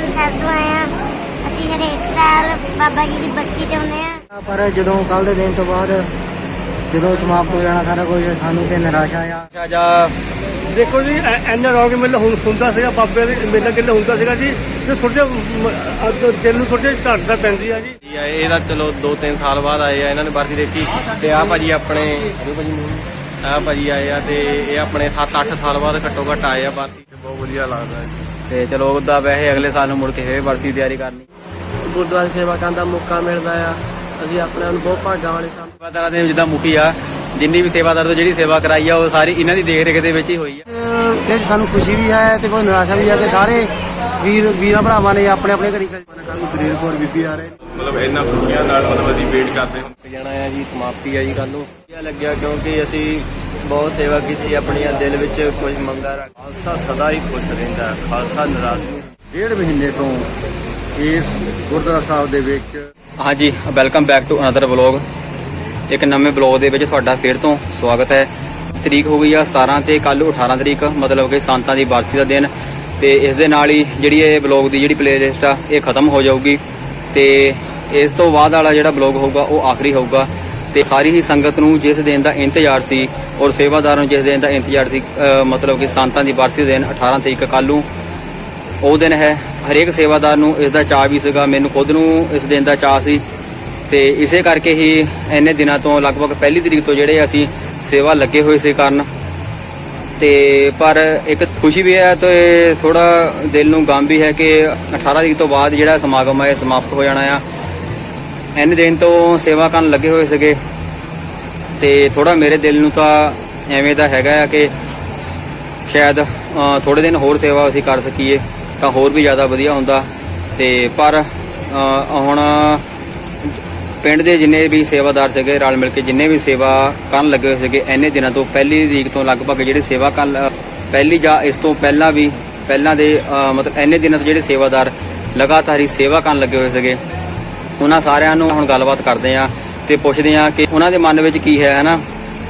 पाकिल साहब तो आए हैं। ਅਸੀਂ ਹਰੇਕ ਸਾਲ ਬਾਬਾ ਜੀ ਦੀ ਬਰਸੀ ਤੇ ਆਉਂਦੇ ਆ। पर जो कल के दिन तो बाद जो समाप्त हो जाना सारा कुछ सानू तो निराशा आ। देखो जी एना रौनक मेला ਹੁੰਦਾ ਸੀਗਾ ਬਾਬੇ ਦੇ ਮੇਲਾ ਕਿੱਲੇ ਹੁੰਦਾ ਸੀਗਾ ਜੀ ਤੇ ਥੋੜੇ ਦਿਲ ਨੂੰ ਥੋੜੇ ਝੜਦਾ ਪੈਂਦੀ ਆ ਜੀ। ਇਹਦਾ ਚਲੋ 2-3 ਸਾਲ ਬਾਅਦ ਆਏ ਆ ਇਹਨਾਂ ਨੇ ਬਰਸੀ ਦੇਖੀ ਤੇ ਆਹ ਭਾਜੀ ਆਪਣੇ ਆਹ ਭਾਜੀ ਆਏ ਆ ਤੇ ਇਹ ਆਪਣੇ 7-8 ਸਾਲ ਬਾਅਦ ਘੱਟੋ ਘੱਟ ਆਏ ਆ ਬਰਸੀ ਤੇ ਬਹੁਤ ਵਧੀਆ ਲੱਗਦਾ ਤੇ ਚਲੋ ਉਹਦਾ ਵੈਸੇ ਅਗਲੇ ਸਾਲ ਨੂੰ ਮੁੜ ਕੇ ਫੇਰ ਬਰਸੀ ਤਿਆਰੀ ਕਰਨੀ। ਗੁਰਦੁਆਰਾ ਸੇਵਾ ਕਰਨ ਦਾ ਮੌਕਾ ਮਿਲਦਾ ਆ। ਅਸੀਂ ਆਪਣੇ ਨੂੰ ਬਹੁਤ ਭਾਗਾਂ ਵਾਲੇ ਸਾਂ। ਸੇਵਾਦਾਰਾਂ ਦੇ ਜਿੱਦਾਂ ਮੁਖੀ ਆ ਜਿੰਨੀ ਵੀ ਸੇਵਾਦਾਰ ਤੋਂ ਜਿਹੜੀ ਸੇਵਾ ਕਰਾਈ ਆ ਉਹ ਸਾਰੀ ਇਹਨਾਂ ਦੀ ਦੇਖ ਰੇਖ ਦੇ ਵਿੱਚ ਹੀ ਹੋਈ ਆ। ਇਹ ਸਾਨੂੰ ਖੁਸ਼ੀ ਵੀ ਹੈ ਤੇ ਕੋਈ ਨਿਰਾਸ਼ਾ ਵੀ ਹੈ ਕਿ ਸਾਰੇ ਵੀਰਾਂ ਭਰਾਵਾਂ ਨੇ ਆਪਣੇ ਆਪਣੇ ਘਰੀ ਫਰੀਦਕੋਟ ਬੀਬੀ ਆ ਰਹੇ ਮਤਲਬ ਇਹਨਾਂ ਖੁਸ਼ੀਆਂ ਨਾਲ ਮਤਲਬ ਅਸੀਂ ਵੇਟ ਕਰਦੇ ਹਾਂ। ਜਾਣਾ ਆ ਜੀ ਸਮਾਪਤੀ ਆ ਜੀ ਕੱਲ ਨੂੰ ਵਧੀਆ ਲੱਗਿਆ ਕਿਉਂਕਿ ਅਸੀਂ ਬਹੁਤ ਸੇਵਾ ਕੀਤੀ ਆਪਣੀਆਂ ਦਿਲ ਵਿੱਚ ਕੁਝ ਮੰਗਾ ਰੱਖ ਖਾਲਸਾ ਸਦਾ ਹੀ ਖੁਸ਼ ਰਹਿੰਦਾ ਖਾਲਸਾ ਨਾਰਾਜ਼ ਨਹੀਂ। 1.5 ਮਹੀਨੇ ਤੋਂ ਇਸ ਗੁਰਦੁਆਰਾ ਸਾਹਿਬ ਦੇ ਵਿੱਚ ਹਾਂਜੀ welcome back to another vlog. ਇੱਕ ਨਵੇਂ ਵਲੌਗ ਦੇ ਵਿੱਚ ਤੁਹਾਡਾ ਫੇਰ ਤੋਂ ਸਵਾਗਤ ਹੈ। ਤਰੀਕ ਹੋ ਗਈ ਆ 17 ਤੇ ਕੱਲ 18 ਤਰੀਕ ਮਤਲਬ ਕਿ ਸੰਤਾਂ ਦੀ ਬਰਸੀ ਦਾ ਦਿਨ ਤੇ ਇਸ ਦੇ ਨਾਲ ਹੀ ਜਿਹੜੀ ਇਹ ਵਲੌਗ ਦੀ ਜਿਹੜੀ ਪਲੇਲਿਸਟ ਆ ਇਹ ਖਤਮ ਹੋ ਜਾਊਗੀ ਤੇ ਇਸ ਤੋਂ ਬਾਅਦ ਵਾਲਾ ਜਿਹੜਾ ਵਲੌਗ ਹੋਊਗਾ ਉਹ ਆਖਰੀ ਹੋਊਗਾ ਤੇ ਸਾਰੀ ਹੀ ਸੰਗਤ ਨੂੰ ਜਿਸ ਦਿਨ ਦਾ ਇੰਤਜ਼ਾਰ ਸੀ ਔਰ ਸੇਵਾਦਾਰਾਂ ਨੂੰ ਜਿਸ ਦਿਨ ਦਾ ਇੰਤਜ਼ਾਰ ਸੀ ਮਤਲਬ ਕਿ ਸੰਤਾਂ ਦੀ ਬਰਸੀ ਦਾ ਦਿਨ 18 ਤਰੀਕ ਕੱਲ ਨੂੰ ਉਹ ਦਿਨ ਹੈ। ਹਰੇਕ ਸੇਵਾਦਾਰ ਨੂੰ ਇਸ ਦਾ ਚਾਅ ਵੀ ਸੀਗਾ, ਮੈਨੂੰ ਖੁਦ ਨੂੰ ਇਸ ਦਿਨ ਦਾ ਚਾਅ ਸੀ ਤੇ ਇਸੇ ਕਰਕੇ ਹੀ ਇੰਨੇ ਦਿਨਾਂ ਤੋਂ ਲਗਭਗ ਪਹਿਲੀ ਤਰੀਕ ਤੋਂ ਜਿਹੜੇ ਅਸੀਂ ਸੇਵਾ ਲੱਗੇ ਹੋਏ ਸੀ ਕਰਨ ਤੇ ਪਰ ਇੱਕ ਖੁਸ਼ੀ ਵੀ ਹੈ ਤੇ ਥੋੜਾ ਦਿਲ ਨੂੰ ਗਮ ਵੀ ਹੈ ਕਿ 18 ਤਰੀਕ ਤੋਂ ਬਾਅਦ ਜਿਹੜਾ ਸਮਾਗਮ ਹੈ ਸਮਾਪਤ ਹੋ ਜਾਣਾ ਆ। ਇੰਨੇ ਦਿਨ ਤੋਂ ਸੇਵਾ ਕਰਨ ਲੱਗੇ ਹੋਏ ਸੀਗੇ ਤੇ ਥੋੜਾ ਮੇਰੇ ਦਿਲ ਨੂੰ ਤਾਂ ਐਵੇਂ ਦਾ ਹੈਗਾ ਆ ਕਿ ਸ਼ਾਇਦ ਥੋੜੇ ਦਿਨ ਹੋਰ ਸੇਵਾ ਅਸੀਂ ਕਰ ਸਕੀਏ ਤਾਂ ਹੋਰ ਵੀ ਜ਼ਿਆਦਾ ਵਧੀਆ ਹੁੰਦਾ ਤੇ ਪਰ ਹੁਣ ਪਿੰਡ ਦੇ ਜਿੰਨੇ ਵੀ ਸੇਵਾਦਾਰ ਸੀਗੇ ਰਲ ਮਿਲ ਕੇ ਜਿੰਨੇ ਵੀ ਸੇਵਾ ਕਰਨ ਲੱਗੇ ਹੋਏ ਸੀਗੇ ਇੰਨੇ ਦਿਨਾਂ ਤੋਂ ਪਹਿਲੀ ਤਰੀਕ ਤੋਂ ਲਗਭਗ ਜਿਹੜੇ ਸੇਵਾ ਕਰਨ ਪਹਿਲੀ ਜਾਂ ਇਸ ਤੋਂ ਪਹਿਲਾਂ ਵੀ ਪਹਿਲਾਂ ਦੇ ਮਤਲਬ ਇੰਨੇ ਦਿਨਾਂ ਤੋਂ ਜਿਹੜੇ ਸੇਵਾਦਾਰ ਲਗਾਤਾਰ ਹੀ ਸੇਵਾ ਕਰਨ ਲੱਗੇ ਹੋਏ ਸੀਗੇ ਉਹਨਾਂ ਸਾਰਿਆਂ ਨੂੰ ਹੁਣ ਗੱਲਬਾਤ ਕਰਦੇ ਆ ਤੇ ਪੁੱਛਦੇ ਆ ਕਿ ਉਹਨਾਂ ਦੇ ਮਨ ਵਿੱਚ ਕੀ ਹੈ ਹਨਾ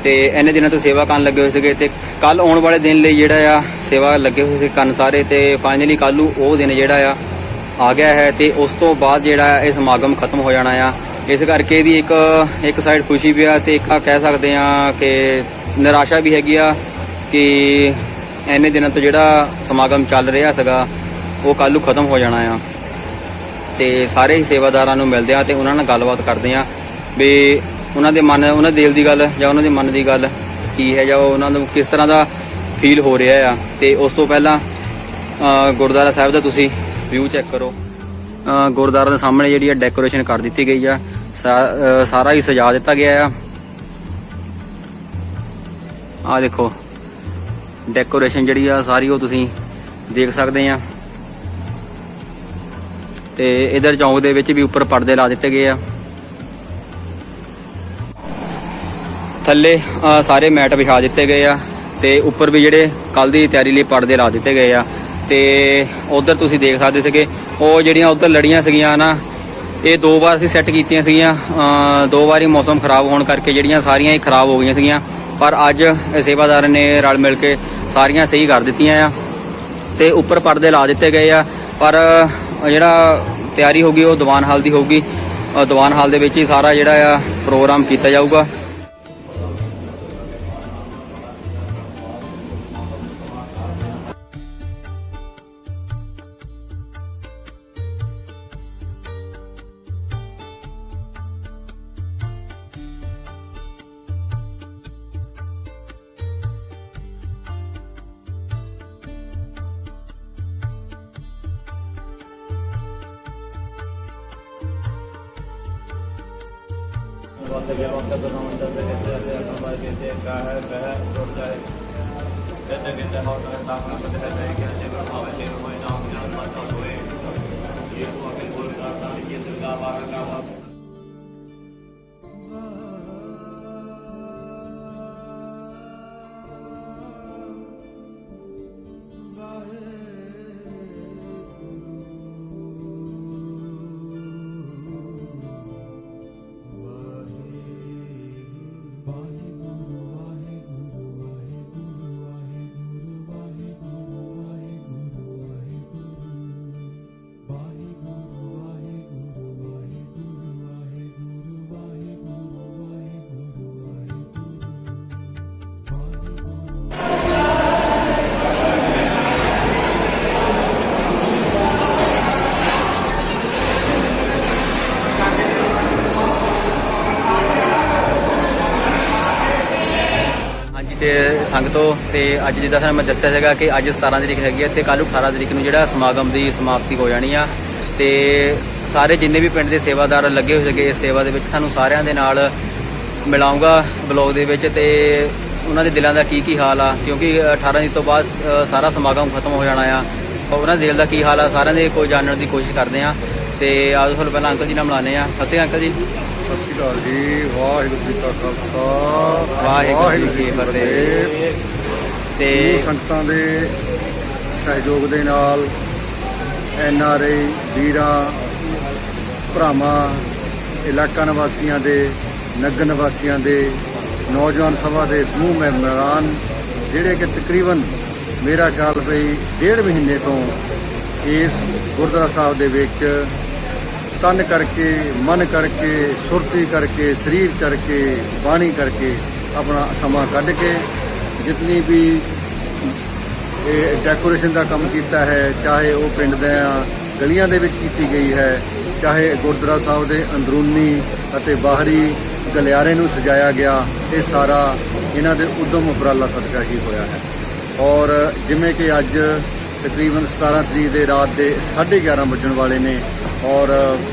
ਤੇ ਇੰਨੇ ਦਿਨਾਂ ਤੋਂ ਸੇਵਾ ਕਰਨ ਲੱਗੇ ਹੋਏ ਸੀਗੇ ਤੇ ਕੱਲ ਆਉਣ ਵਾਲੇ ਦਿਨ ਲਈ ਜਿਹੜਾ ਆ ਸੇਵਾ ਲੱਗੇ ਹੋਏ ਸੀ ਕਰਨ ਸਾਰੇ ਤੇ ਫਾਈਨਲੀ ਕੱਲ ਨੂੰ ਉਹ ਦਿਨ ਜਿਹੜਾ ਆ ਗਿਆ ਹੈ ਤੇ ਉਸ ਤੋਂ ਬਾਅਦ ਜਿਹੜਾ ਇਹ ਸਮਾਗਮ ਖਤਮ ਹੋ ਜਾਣਾ ਆ। ਇਸ ਕਰਕੇ ਇਹਦੀ ਇੱਕ ਸਾਈਡ ਖੁਸ਼ੀ ਵੀ ਆ ਤੇ ਇੱਕ ਕਹਿ ਸਕਦੇ ਆ ਕਿ ਨਿਰਾਸ਼ਾ ਵੀ ਹੈਗੀ ਆ ਕਿ ਇੰਨੇ ਦਿਨਾਂ ਤੋਂ ਜਿਹੜਾ ਸਮਾਗਮ ਚੱਲ ਰਿਹਾ ਸੀਗਾ ਉਹ ਕੱਲ ਨੂੰ ਖਤਮ ਹੋ ਜਾਣਾ ਆ ਤੇ ਸਾਰੇ ਹੀ ਸੇਵਾਦਾਰਾਂ ਨੂੰ ਮਿਲਦੇ ਆ ਤੇ ਉਹਨਾਂ ਨਾਲ ਗੱਲਬਾਤ ਕਰਦੇ ਆ ਵੀ ਉਹਨਾਂ ਦੇ ਮਨ ਉਹਨਾਂ ਦਿਲ ਦੀ ਗੱਲ ਜਾਂ ਉਹਨਾਂ ਦੇ ਮਨ ਦੀ ਗੱਲ ਕੀ ਹੈ ਜਾਂ ਉਹਨਾਂ ਨੂੰ ਕਿਸ ਤਰ੍ਹਾਂ ਦਾ ਫੀਲ ਹੋ ਰਿਹਾ ਆ। ਤੇ ਉਸ ਤੋਂ ਪਹਿਲਾਂ ਗੁਰਦੁਆਰਾ ਸਾਹਿਬ ਦਾ ਤੁਸੀਂ ਵਿਊ ਚੈੱਕ ਕਰੋ। ਗੁਰਦੁਆਰਾ ਦੇ ਸਾਹਮਣੇ ਜਿਹੜੀ ਆ ਡੈਕੋਰੇਸ਼ਨ ਕਰ ਦਿੱਤੀ ਗਈ ਆ, ਸਾਰਾ ਹੀ ਸਜਾ ਦਿੱਤਾ ਗਿਆ ਆ। ਆਹ ਦੇਖੋ ਡੈਕੋਰੇਸ਼ਨ ਜਿਹੜੀ ਆ ਸਾਰੀ ਉਹ ਤੁਸੀਂ ਦੇਖ ਸਕਦੇ ਆ ਤੇ ਇਧਰ ਚੌਂਕ ਦੇ ਵਿੱਚ ਵੀ ਉੱਪਰ ਪਰਦੇ ਲਾ ਦਿੱਤੇ ਗਏ ਆ। ਥੱਲੇ ਸਾਰੇ ਮੈਟ ਵਿਛਾ ਦਿੱਤੇ ਗਏ ਆ ਤੇ ਉੱਪਰ ਵੀ ਜਿਹੜੇ ਕੱਲ ਦੀ ਤਿਆਰੀ ਲਈ ਪਰਦੇ ਲਾ ਦਿੱਤੇ ਗਏ ਆ ਤੇ ਉਧਰ ਤੁਸੀਂ ਦੇਖ ਸਕਦੇ ਸੀਗੇ ਉਹ ਜਿਹੜੀਆਂ ਉਧਰ ਲੜੀਆਂ ਸੀਗੀਆਂ ਨਾ ਇਹ 2 ਵਾਰ ਅਸੀਂ ਸੈੱਟ ਕੀਤੀਆਂ ਸੀਗੀਆਂ 2 ਵਾਰੀ ਮੌਸਮ ਖਰਾਬ ਹੋਣ ਕਰਕੇ ਜਿਹੜੀਆਂ ਸਾਰੀਆਂ ਹੀ ਖਰਾਬ ਹੋ ਗਈਆਂ ਸੀਗੀਆਂ ਪਰ ਅੱਜ ਸੇਵਾਦਾਰ ਨੇ ਰਲ ਮਿਲ ਕੇ ਸਾਰੀਆਂ ਸਹੀ ਕਰ ਦਿੱਤੀਆਂ ਆ ਤੇ ਉੱਪਰ ਪਰਦੇ ਲਾ ਦਿੱਤੇ ਗਏ ਆ। ਪਰ ਜਿਹੜਾ ਤਿਆਰੀ ਹੋਗੀ ਉਹ ਦੀਵਾਨ ਹਾਲ ਦੀ ਹੋਊਗੀ, ਦੀਵਾਨ ਹਾਲ ਦੇ ਵਿੱਚ ਹੀ ਸਾਰਾ ਜਿਹੜਾ ਆ ਪ੍ਰੋਗਰਾਮ ਕੀਤਾ ਜਾਊਗਾ। ਸੰਗਤੋ। ਤੇ ਅੱਜ ਜਿੱਦਾਂ ਤੁਹਾਨੂੰ ਮੈਂ ਦੱਸਿਆ ਸੀਗਾ ਕਿ ਅੱਜ 17 ਤਰੀਕ ਹੈਗੀ ਹੈ ਤੇ ਕੱਲ੍ਹ 18 ਤਰੀਕ ਨੂੰ ਜਿਹੜਾ ਸਮਾਗਮ ਦੀ ਸਮਾਪਤੀ ਹੋ ਜਾਣੀ ਆ। ਤੇ ਸਾਰੇ ਜਿੰਨੇ ਵੀ ਪਿੰਡ ਦੇ ਸੇਵਾਦਾਰ ਲੱਗੇ ਹੋਏ ਸੀਗੇ ਇਸ ਸੇਵਾ ਦੇ ਵਿੱਚ ਤੁਹਾਨੂੰ ਸਾਰਿਆਂ ਦੇ ਨਾਲ ਮਿਲਾਉਂਗਾ ਬਲੌਗ ਦੇ ਵਿੱਚ ਤੇ ਉਹਨਾਂ ਦੇ ਦਿਲਾਂ ਦਾ ਕੀ ਹਾਲ ਆ, ਕਿਉਂਕਿ 18 ਤਰੀਕ ਤੋਂ ਬਾਅਦ ਸਾਰਾ ਸਮਾਗਮ ਖਤਮ ਹੋ ਜਾਣਾ ਆ। ਉਹਨਾਂ ਦੇ ਦਿਲ ਦਾ ਕੀ ਹਾਲ ਆ ਸਾਰਿਆਂ ਦੇ ਕੋਈ ਜਾਣਨ ਦੀ ਕੋਸ਼ਿਸ਼ ਕਰਦੇ ਆ। ਤੇ ਆਜ ਤੁਹਾਨੂੰ ਪਹਿਲਾਂ ਅੰਕਲ ਜੀ ਨਾਲ ਮਿਲਾਉਂਦੇ ਆ। ਸਤਿ ਸ਼੍ਰੀ ਅਕਾਲ ਅੰਕਲ ਜੀ। ਸਤਿ ਸ਼੍ਰੀ ਅਕਾਲ ਜੀ। ਵਾਹਿਗੁਰੂ ਜੀ ਕਾ ਖਾਲਸਾ ਵਾਹਿਗੁਰੂ ਜੀ ਕੀ ਫਤਿਹ। ਤੇ ਸਮੂਹ ਸੰਗਤਾਂ ਦੇ ਸਹਿਯੋਗ ਦੇ ਨਾਲ NRI ਵੀਰਾਂ ਭਰਾਵਾਂ, ਇਲਾਕਾ ਨਿਵਾਸੀਆਂ ਦੇ, ਨਗਰ ਨਿਵਾਸੀਆਂ ਦੇ, ਨੌਜਵਾਨ ਸਭਾ ਦੇ ਸਮੂਹ ਮੈਂਬਰਾਂ ਜਿਹੜੇ ਕਿ ਤਕਰੀਬਨ ਮੇਰਾ ਖਿਆਲ ਵੀ 1.5 ਮਹੀਨੇ ਤੋਂ ਇਸ ਗੁਰਦੁਆਰਾ ਸਾਹਿਬ ਦੇ ਵਿੱਚ ਤਨ ਕਰਕੇ, ਮਨ ਕਰਕੇ, ਸੁਰਤੀ ਕਰਕੇ, ਸਰੀਰ ਕਰਕੇ, ਬਾਣੀ ਕਰਕੇ ਆਪਣਾ ਸਮਾਂ ਕੱਢ ਕੇ ਜਿਤਨੀ ਵੀ ਇਹ ਡੈਕੋਰੇਸ਼ਨ ਦਾ ਕੰਮ ਕੀਤਾ ਹੈ, ਚਾਹੇ ਉਹ ਪਿੰਡ ਦੇ ਗਲੀਆਂ ਦੇ ਵਿੱਚ ਕੀਤੀ ਗਈ ਹੈ, ਚਾਹੇ ਗੁਰਦੁਆਰਾ ਸਾਹਿਬ ਦੇ ਅੰਦਰੂਨੀ ਅਤੇ ਬਾਹਰੀ ਗਲਿਆਰੇ ਨੂੰ ਸਜਾਇਆ ਗਿਆ, ਇਹ ਸਾਰਾ ਇਹਨਾਂ ਦੇ ਉਦਮ ਉਪਰਾਲਾ ਸਦਕਾ ਹੀ ਹੋਇਆ ਹੈ। ਔਰ ਜਿਵੇਂ ਕਿ ਅੱਜ ਤਕਰੀਬਨ 17 ਤਰੀਕ ਦੇ ਰਾਤ ਦੇ 11:30 ਵੱਜਣ ਵਾਲੇ ਨੇ ਔਰ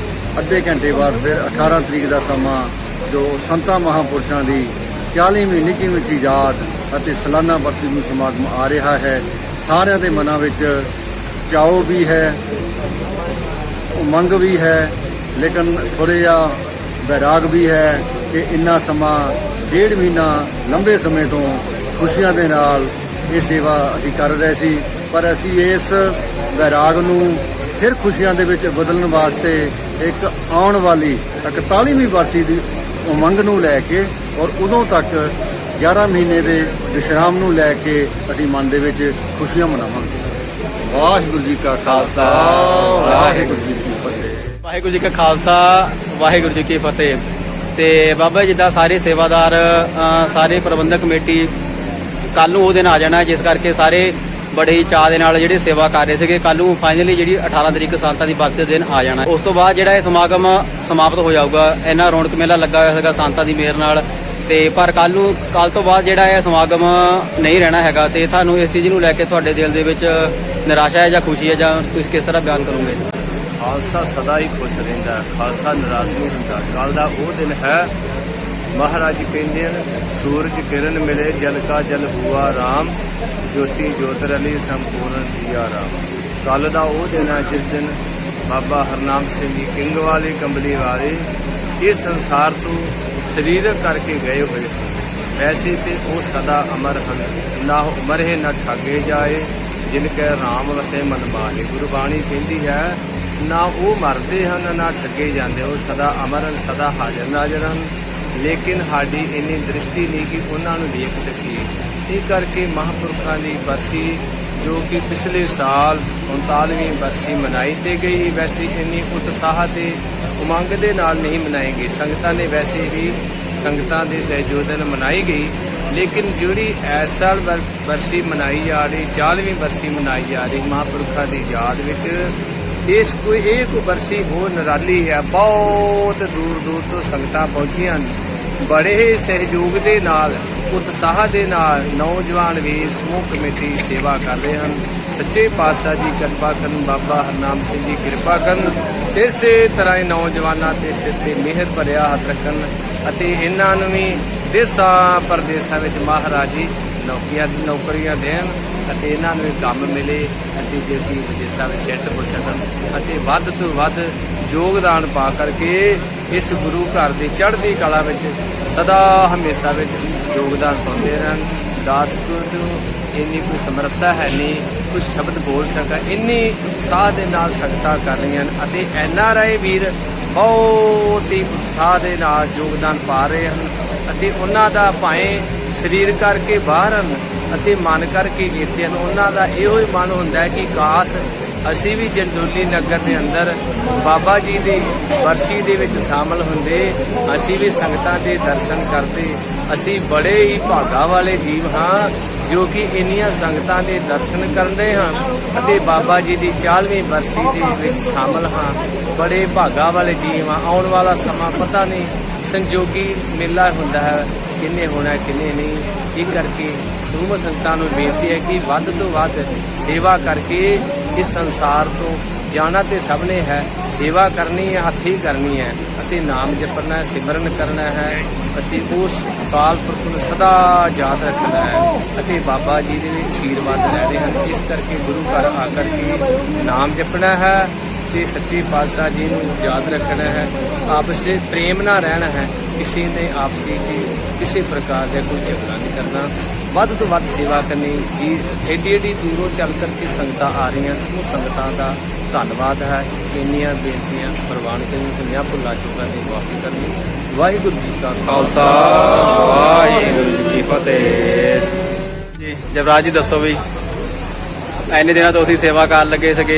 ਅੱਧੇ ਘੰਟੇ ਬਾਅਦ ਫਿਰ 18 ਤਰੀਕ ਦਾ ਸਮਾਂ ਜੋ ਸੰਤਾਂ ਮਹਾਂਪੁਰਸ਼ਾਂ ਦੀ 40ਵੀਂ ਨਿੱਕੀ ਮਿੱਠੀ ਯਾਦ ਅਤੇ ਸਾਲਾਨਾ ਬਰਸੀ ਨੂੰ ਸਮਾਗਮ ਆ ਰਿਹਾ ਹੈ। ਸਾਰਿਆਂ ਦੇ ਮਨਾਂ ਵਿੱਚ ਚਾਓ ਵੀ ਹੈ, ਉਮੰਗ ਵੀ ਹੈ, ਲੇਕਿਨ ਥੋੜ੍ਹਾ ਜਿਹਾ ਵੈਰਾਗ ਵੀ ਹੈ ਕਿ ਇੰਨਾ ਸਮਾਂ 1.5 ਮਹੀਨਾ ਲੰਬੇ ਸਮੇਂ ਤੋਂ ਖੁਸ਼ੀਆਂ ਦੇ ਨਾਲ ਇਹ ਸੇਵਾ ਅਸੀਂ ਕਰ ਰਹੇ ਸੀ, ਪਰ ਅਸੀਂ ਇਸ ਵੈਰਾਗ ਨੂੰ ਫਿਰ ਖੁਸ਼ੀਆਂ ਦੇ ਵਿੱਚ ਬਦਲਣ ਵਾਸਤੇ ਇੱਕ ਆਉਣ ਵਾਲੀ 41ਵੀਂ ਬਰਸੀ ਦੀ ਉਮੰਗ ਨੂੰ ਲੈ ਕੇ ਔਰ ਉਦੋਂ ਤੱਕ 11 ਮਹੀਨੇ ਦੇ ਵਿਸ਼ਰਾਮ ਨੂੰ ਲੈ ਕੇ ਅਸੀਂ ਮਨ ਦੇ ਵਿੱਚ ਖੁਸ਼ੀਆਂ ਮਨਾਵਾਂਗੇ। ਵਾਹਿਗੁਰੂ ਜੀ ਕਾ ਖਾਲਸਾ, ਵਾਹਿਗੁਰੂ ਜੀ ਕੀ ਫਤਿਹ। ਵਾਹਿਗੁਰੂ ਜੀ ਕਾ ਖਾਲਸਾ, ਵਾਹਿਗੁਰੂ ਜੀ ਕੀ ਫਤਿਹ। ਤੇ ਬਾਬਾ ਜਿੱਦਾਂ ਸਾਰੇ ਸੇਵਾਦਾਰ, ਸਾਰੇ ਪ੍ਰਬੰਧਕ ਕਮੇਟੀ ਕੱਲ੍ਹ ਨੂੰ ਉਹ ਦਿਨ ਆ ਜਾਣਾ, ਜਿਸ ਕਰਕੇ ਸਾਰੇ ਬੜੇ ਹੀ ਚਾਅ ਦੇ ਨਾਲ ਜਿਹੜੇ ਸੇਵਾ ਕਰ ਰਹੇ ਸੀਗੇ। ਕੱਲ੍ਹ ਨੂੰ ਫਾਈਨਲੀ ਜਿਹੜੀ 18 ਤਰੀਕ ਸੰਤਾਂ ਦੀ ਬਰਸੀ ਦਾ ਦਿਨ ਆ ਜਾਣਾ। ਉਸ ਤੋਂ ਬਾਅਦ ਜਿਹੜਾ ਇਹ ਸਮਾਗਮ ਸਮਾਪਤ ਹੋ ਜਾਊਗਾ। ਇੰਨਾ ਰੌਣਕ ਮੇਲਾ ਲੱਗਾ ਹੋਇਆ ਸੀਗਾ ਸੰਤਾਂ ਦੀ ਮਿਹਰ ਨਾਲ। ਤੇ ਪਰ ਕੱਲ੍ਹ ਤੋਂ ਬਾਅਦ ਜਿਹੜਾ ਇਹ ਸਮਾਗਮ ਨਹੀਂ ਰਹਿਣਾ ਹੈਗਾ। ਤੇ ਤੁਹਾਨੂੰ ਇਸ ਚੀਜ਼ ਨੂੰ ਲੈ ਕੇ ਤੁਹਾਡੇ ਦਿਲ ਦੇ ਵਿੱਚ ਨਿਰਾਸ਼ਾ ਹੈ ਜਾਂ ਖੁਸ਼ੀ ਹੈ, ਜਾਂ ਤੁਸੀਂ ਕਿਸ ਤਰ੍ਹਾਂ ਬਿਆਨ ਕਰੋਗੇ? ਖਾਲਸਾ ਸਦਾ ਹੀ ਖੁਸ਼ ਰਹਿੰਦਾ, ਖਾਲਸਾ ਨਾਰਾਜ਼ ਨਹੀਂ ਹੁੰਦਾ। ਕੱਲ੍ਹ ਦਾ ਉਹ ਦਿਨ ਹੈ, ਮਹਾਰਾਜ ਕਹਿੰਦੇ ਹਨ, ਸੂਰਜ ਕਿਰਨ ਮਿਲੇ ਜਲ ਕਾ ਜਲ ਹੁਆ ਰਾਮ, ਜੋਤੀ ਜੋਤ ਰਲੀ ਸੰਪੂਰਨ ਦੀਆ ਰਾਮ। ਕੱਲ੍ਹ ਦਾ ਉਹ ਦਿਨ ਹੈ ਜਿਸ ਦਿਨ ਬਾਬਾ ਹਰਨਾਮ ਸਿੰਘ ਜੀ ਕਿੰਗ ਵਾਲੇ ਕੰਬਲੀ ਵਾਲੇ ਇਸ ਸੰਸਾਰ ਤੋਂ ਸਰੀਰਕ ਕਰਕੇ ਗਏ ਹੋਏ। ਵੈਸੇ ਤੇ ਉਹ ਸਦਾ ਅਮਰ ਹਨ, ਨਾ ਮਰੇ ਨਾ ਠਾਗੇ ਜਾਏ, ਜਿਨ ਕੈ ਰਾਮ ਵਸੇ ਮਨ ਮਾਹੇ। ਗੁਰਬਾਣੀ ਕਹਿੰਦੀ ਹੈ ਨਾ ਉਹ ਮਰਦੇ ਹਨ ਨਾ ਠੱਗੇ ਜਾਂਦੇ, ਉਹ ਸਦਾ ਅਮਰ ਹਨ, ਸਦਾ ਹਾਜ਼ਰ ਨਾਜ਼ਰ ਹਨ। ਲੇਕਿਨ ਸਾਡੀ ਇੰਨੀ ਦ੍ਰਿਸ਼ਟੀ ਨਹੀਂ ਕਿ ਉਹਨਾਂ ਨੂੰ ਵੇਖ ਸਕੀਏ। ਇਹ ਕਰਕੇ ਮਹਾਂਪੁਰਖਾਂ ਦੀ ਬਰਸੀ ਜੋ ਕਿ ਪਿਛਲੇ ਸਾਲ 39ਵੀਂ ਬਰਸੀ ਮਨਾਈ ਤੇ ਗਈ, ਵੈਸੇ ਇੰਨੀ ਉਤਸ਼ਾਹ ਤੇ ਉਮੰਗ ਦੇ ਨਾਲ ਨਹੀਂ ਮਨਾਈ ਗਈ। ਸੰਗਤਾਂ ਨੇ ਵੈਸੇ ਵੀ ਸੰਗਤਾਂ ਦੇ ਸਹਿਯੋਗ ਨਾਲ ਮਨਾਈ ਗਈ, ਲੇਕਿਨ ਜਿਹੜੀ ਇਸ ਸਾਲ ਬਰਸੀ ਮਨਾਈ ਜਾ ਰਹੀ, 40ਵੀਂ ਬਰਸੀ ਮਨਾਈ ਜਾ ਰਹੀ ਮਹਾਂਪੁਰਖਾਂ ਦੀ ਯਾਦ ਵਿੱਚ, ਇਹ ਕੋਈ ਬਰਸੀ ਹੋਰ ਨਿਰਾਲੀ ਹੈ। ਬਹੁਤ ਦੂਰ ਦੂਰ ਤੋਂ ਸੰਗਤਾਂ ਪਹੁੰਚੀਆਂ, ਬੜੇ ਸਹਿਯੋਗ ਦੇ ਨਾਲ, ਉਤਸ਼ਾਹ ਦੇ ਨਾਲ ਨੌਜਵਾਨ ਵੀਰ ਸਮੂਹ ਕਮੇਟੀ ਸੇਵਾ ਕਰ ਰਹੇ ਹਨ। ਸੱਚੇ ਪਾਤਸ਼ਾਹ ਜੀ ਕਿਰਪਾ ਕਰਨ, ਬਾਬਾ ਹਰਨਾਮ ਸਿੰਘ ਜੀ ਕਿਰਪਾ ਕਰਨ, ਇਸੇ ਤਰ੍ਹਾਂ ਹੀ ਨੌਜਵਾਨਾਂ ਦੇ ਸਿਰ ਤੇ ਮਿਹਰ ਭਰਿਆ ਹੱਥ ਰੱਖਣ ਅਤੇ ਇਹਨਾਂ ਨੂੰ ਵੀ ਦੇਸਾਂ ਪ੍ਰਦੇਸਾਂ ਵਿੱਚ ਮਹਾਰਾਜ ਜੀ ਨੌਕਰੀਆਂ ਦੇਣ ਅਤੇ ਇਹਨਾਂ ਨੂੰ ਕੰਮ ਮਿਲੇ ਅਤੇ ਜਿਹੜੀ ਵਿਦੇਸ਼ਾਂ ਵਿੱਚ ਸੈੱਟ ਹੋ ਸਕਣ ਅਤੇ ਵੱਧ ਤੋਂ ਵੱਧ ਯੋਗਦਾਨ ਪਾ ਕਰਕੇ ਇਸ ਗੁਰੂ ਘਰ ਦੀ ਚੜ੍ਹਦੀ ਕਲਾ ਵਿੱਚ ਸਦਾ ਹਮੇਸ਼ਾ ਵਿੱਚ ਯੋਗਦਾਨ ਪਾਉਂਦੇ ਰਹਿਣ। ਦਾਸ ਗੁਰੂ ਨੂੰ ਇੰਨੀ ਕੋਈ ਸਮਰੱਥਾ ਹੈ ਨਹੀਂ ਕੁਝ ਸ਼ਬਦ ਬੋਲ ਸਕਾ, ਇੰਨੀ ਉਤਸ਼ਾਹ ਦੇ ਨਾਲ ਸੰਗਤਾਂ ਕਰ ਰਹੀਆਂ ਹਨ ਅਤੇ NRI ਵੀਰ ਬਹੁਤ ਹੀ ਉਤਸ਼ਾਹ ਦੇ ਨਾਲ ਯੋਗਦਾਨ ਪਾ ਰਹੇ ਹਨ ਅਤੇ ਉਹਨਾਂ ਦਾ ਭਾਵੇਂ ਸਰੀਰ ਕਰਕੇ ਬਾਹਰ ਹਨ ਅਤੇ ਮਨ ਕਰਕੇ ਇੱਥੇ ਹਨ। ਉਹਨਾਂ ਦਾ ਇਹੋ ਹੀ ਮਨ ਹੁੰਦਾ ਹੈ ਕਿ ਕਾਸ਼ ਅਸੀਂ ਵੀ ਜੰਡੋਲੀ ਨਗਰ ਦੇ ਅੰਦਰ ਬਾਬਾ ਜੀ ਦੀ ਬਰਸੀ ਦੇ ਵਿੱਚ ਸ਼ਾਮਲ ਹੁੰਦੇ, ਅਸੀਂ ਵੀ ਸੰਗਤਾਂ ਦੇ ਦਰਸ਼ਨ ਕਰਦੇ। ਅਸੀਂ ਬੜੇ ਹੀ ਭਾਗਾ ਵਾਲੇ ਜੀਵ ਹਾਂ ਜੋ ਕਿ ਇੰਨੀਆਂ ਸੰਗਤਾਂ ਦੇ ਦਰਸ਼ਨ ਕਰਦੇ ਹਾਂ ਅਤੇ ਬਾਬਾ ਜੀ ਦੀ 40ਵੀਂ ਬਰਸੀ ਦੇ ਵਿੱਚ ਸ਼ਾਮਲ ਹਾਂ। ਬੜੇ ਭਾਗਾ ਵਾਲੇ ਜੀਵ ਹਾਂ। ਆਉਣ ਵਾਲਾ ਸਮਾਂ ਪਤਾ ਨਹੀਂ, ਸੰਜੋਗੀ ਮੇਲਾ ਹੁੰਦਾ ਹੈ ਕਿਹਨੇ ਹੋਣਾ ਕਿਹਨੇ ਨਹੀਂ। ਇਹ ਕਰਕੇ ਸਮੂਹ ਸੰਗਤਾਂ ਨੂੰ ਬੇਨਤੀ ਹੈ ਕਿ ਵੱਧ ਤੋਂ ਵੱਧ ਸੇਵਾ ਕਰਕੇ ਇਸ ਸੰਸਾਰ ਤੋਂ ਜਾਣਾ ਤੇ ਸਭ ਨੇ ਹੈ। ਸੇਵਾ ਕਰਨੀ ਹੈ, ਹੱਥੀਂ ਕਰਨੀ ਹੈ ਅਤੇ ਨਾਮ ਜਪਣਾ, ਸਿਮਰਨ ਕਰਨਾ ਹੈ ਅਤੇ ਉਸ ਅਕਾਲ ਪੁਰਖ ਨੂੰ ਸਦਾ ਯਾਦ ਰੱਖਣਾ ਹੈ ਅਤੇ ਬਾਬਾ ਜੀ ਦੇ ਆਸ਼ੀਰਵਾਦ ਲੈਣੇ ਹਨ। ਇਸ ਕਰਕੇ ਗੁਰੂ ਘਰ ਆ ਕਰਕੇ ਨਾਮ ਜਪਣਾ ਹੈ ਤੇ ਸੱਚੇ ਪਾਤਸ਼ਾਹ ਜੀ ਨੂੰ ਯਾਦ ਰੱਖਣਾ ਹੈ। ਆਪਸ ਵਿੱਚ ਪ੍ਰੇਮ ਨਾਲ ਰਹਿਣਾ ਹੈ। ਕਿਸੇ ਨੇ ਆਪਸੀ ਸੀ ਕਿਸੇ ਪ੍ਰਕਾਰ ਦਾ ਕੋਈ ਝਗੜਾ ਨਹੀਂ ਕਰਨਾ। ਵੱਧ ਤੋਂ ਵੱਧ ਸੇਵਾ ਕਰਨੀ ਜੀ। ਏਡੀ ਦੂਰੋਂ ਚੱਲ ਕਰਕੇ ਸੰਗਤਾਂ ਆ ਰਹੀਆਂ, ਸਮੂਹ ਸੰਗਤਾਂ ਦਾ ਧੰਨਵਾਦ ਹੈ। ਇੰਨੀਆਂ ਬੇਨਤੀਆਂ ਪ੍ਰਵਾਨ ਕਰਨੀ, ਦੁਨੀਆ ਭੁੱਲਾ ਚੁੱਕਾ ਦੀ ਮਾਫੀ ਕਰਨੀ। ਵਾਹਿਗੁਰੂ ਜੀ ਕਾ ਖਾਲਸਾ ਵਾਹਿਗੁਰੂ ਜੀ ਕੀ ਫਤਿਹ। ਜੀ ਜਵਰਾਜ ਜੀ ਦੱਸੋ ਵੀ ਇੰਨੇ ਦਿਨਾਂ ਤੋਂ ਅਸੀਂ ਸੇਵਾ ਕਰਨ ਲੱਗੇ ਸੀਗੇ,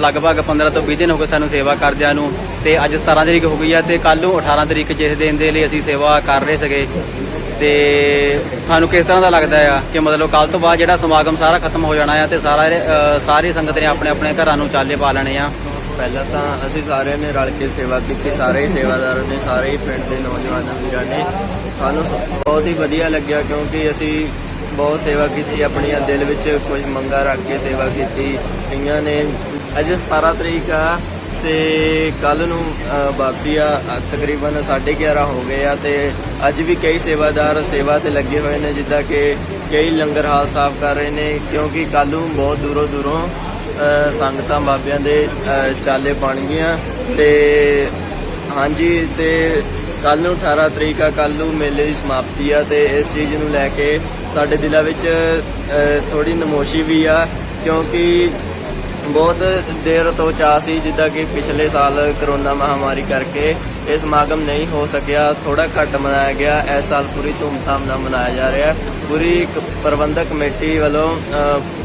ਲਗਭਗ 15 ਤੋਂ 20 ਦਿਨ ਹੋ ਗਏ ਸਾਨੂੰ ਸੇਵਾ ਕਰਦਿਆਂ ਨੂੰ, ਤੇ ਅੱਜ 17 ਤਰੀਕ ਹੋ ਗਈ ਆ ਤੇ ਕੱਲ੍ਹ ਨੂੰ 18 ਤਰੀਕ ਜਿਸ ਦਿਨ ਦੇ ਲਈ ਅਸੀਂ ਸੇਵਾ ਕਰ ਰਹੇ ਸੀਗੇ। ਤੇ ਤੁਹਾਨੂੰ ਕਿਸ ਤਰ੍ਹਾਂ ਦਾ ਲੱਗਦਾ ਆ ਕਿ ਮਤਲਬ ਕੱਲ੍ਹ ਤੋਂ ਬਾਅਦ ਜਿਹੜਾ ਸਮਾਗਮ ਸਾਰਾ ਖਤਮ ਹੋ ਜਾਣਾ ਆ ਤੇ ਸਾਰੀ ਸੰਗਤ ਨੇ ਆਪਣੇ ਆਪਣੇ ਘਰਾਂ ਨੂੰ ਚਾਲੇ ਪਾ ਲੈਣੇ ਆ? ਪਹਿਲਾਂ ਤਾਂ ਅਸੀਂ ਸਾਰਿਆਂ ਨੇ ਰਲ ਕੇ ਸੇਵਾ ਕੀਤੀ, ਸਾਰੇ ਹੀ ਸੇਵਾਦਾਰਾਂ ਨੇ, ਸਾਰੇ ਹੀ ਪਿੰਡ ਦੇ ਨੌਜਵਾਨਾਂ ਵੀਰਾਂ ਨੇ। ਸਾਨੂੰ ਬਹੁਤ ਹੀ ਵਧੀਆ ਲੱਗਿਆ ਕਿਉਂਕਿ ਅਸੀਂ ਬਹੁਤ ਸੇਵਾ ਕੀਤੀ, ਆਪਣੀਆਂ ਦਿਲ ਵਿੱਚ ਕੁਝ ਮੰਗਾਂ ਰੱਖ ਕੇ ਸੇਵਾ ਕੀਤੀ। ਕਈਆਂ ਨੇ ਅੱਜ 17 ਤਰੀਕ ਆ ਤੇ ਕੱਲ੍ਹ ਨੂੰ ਵਾਪਸੀ ਆ। ਤਕਰੀਬਨ 11:30 ਹੋ ਗਏ ਆ ਤੇ ਅੱਜ ਵੀ ਕਈ ਸੇਵਾਦਾਰ ਸੇਵਾ 'ਤੇ ਲੱਗੇ ਹੋਏ ਨੇ, ਜਿੱਦਾਂ ਕਿ ਕਈ ਲੰਗਰ ਹਾਲ ਸਾਫ਼ ਕਰ ਰਹੇ ਨੇ ਕਿਉਂਕਿ ਕੱਲ੍ਹ ਨੂੰ ਬਹੁਤ ਦੂਰੋਂ ਸੰਗਤਾਂ ਬਾਬਿਆਂ ਦੇ ਚਾਲੇ ਬਣਗੀਆਂ। ਤੇ ਹਾਂਜੀ, ਤੇ ਕੱਲ੍ਹ ਨੂੰ 18 ਤਰੀਕ ਆ, ਕੱਲ੍ਹ ਨੂੰ ਮੇਲੇ ਦੀ ਸਮਾਪਤੀ ਆ ਤੇ ਇਸ ਚੀਜ਼ ਨੂੰ ਲੈ ਕੇ ਸਾਡੇ ਦਿਲਾਂ ਵਿੱਚ ਥੋੜ੍ਹੀ ਨਮੋਸ਼ੀ ਵੀ ਆ ਕਿਉਂਕਿ ਬਹੁਤ ਦੇਰ ਤੋਂ ਚਾਅ ਸੀ। ਜਿੱਦਾਂ ਕਿ ਪਿਛਲੇ ਸਾਲ ਕਰੋਨਾ ਮਹਾਮਾਰੀ ਕਰਕੇ ਇਹ ਸਮਾਗਮ ਨਹੀਂ ਹੋ ਸਕਿਆ, ਥੋੜਾ ਘੱਟ ਮਨਾਇਆ ਗਿਆ। ਇਸ ਸਾਲ ਪੂਰੀ ਧੂਮਧਾਮ ਨਾਲ ਮਨਾਇਆ ਜਾ ਰਿਹਾ। ਪੂਰੀ ਪ੍ਰਬੰਧਕ ਕਮੇਟੀ ਵੱਲੋਂ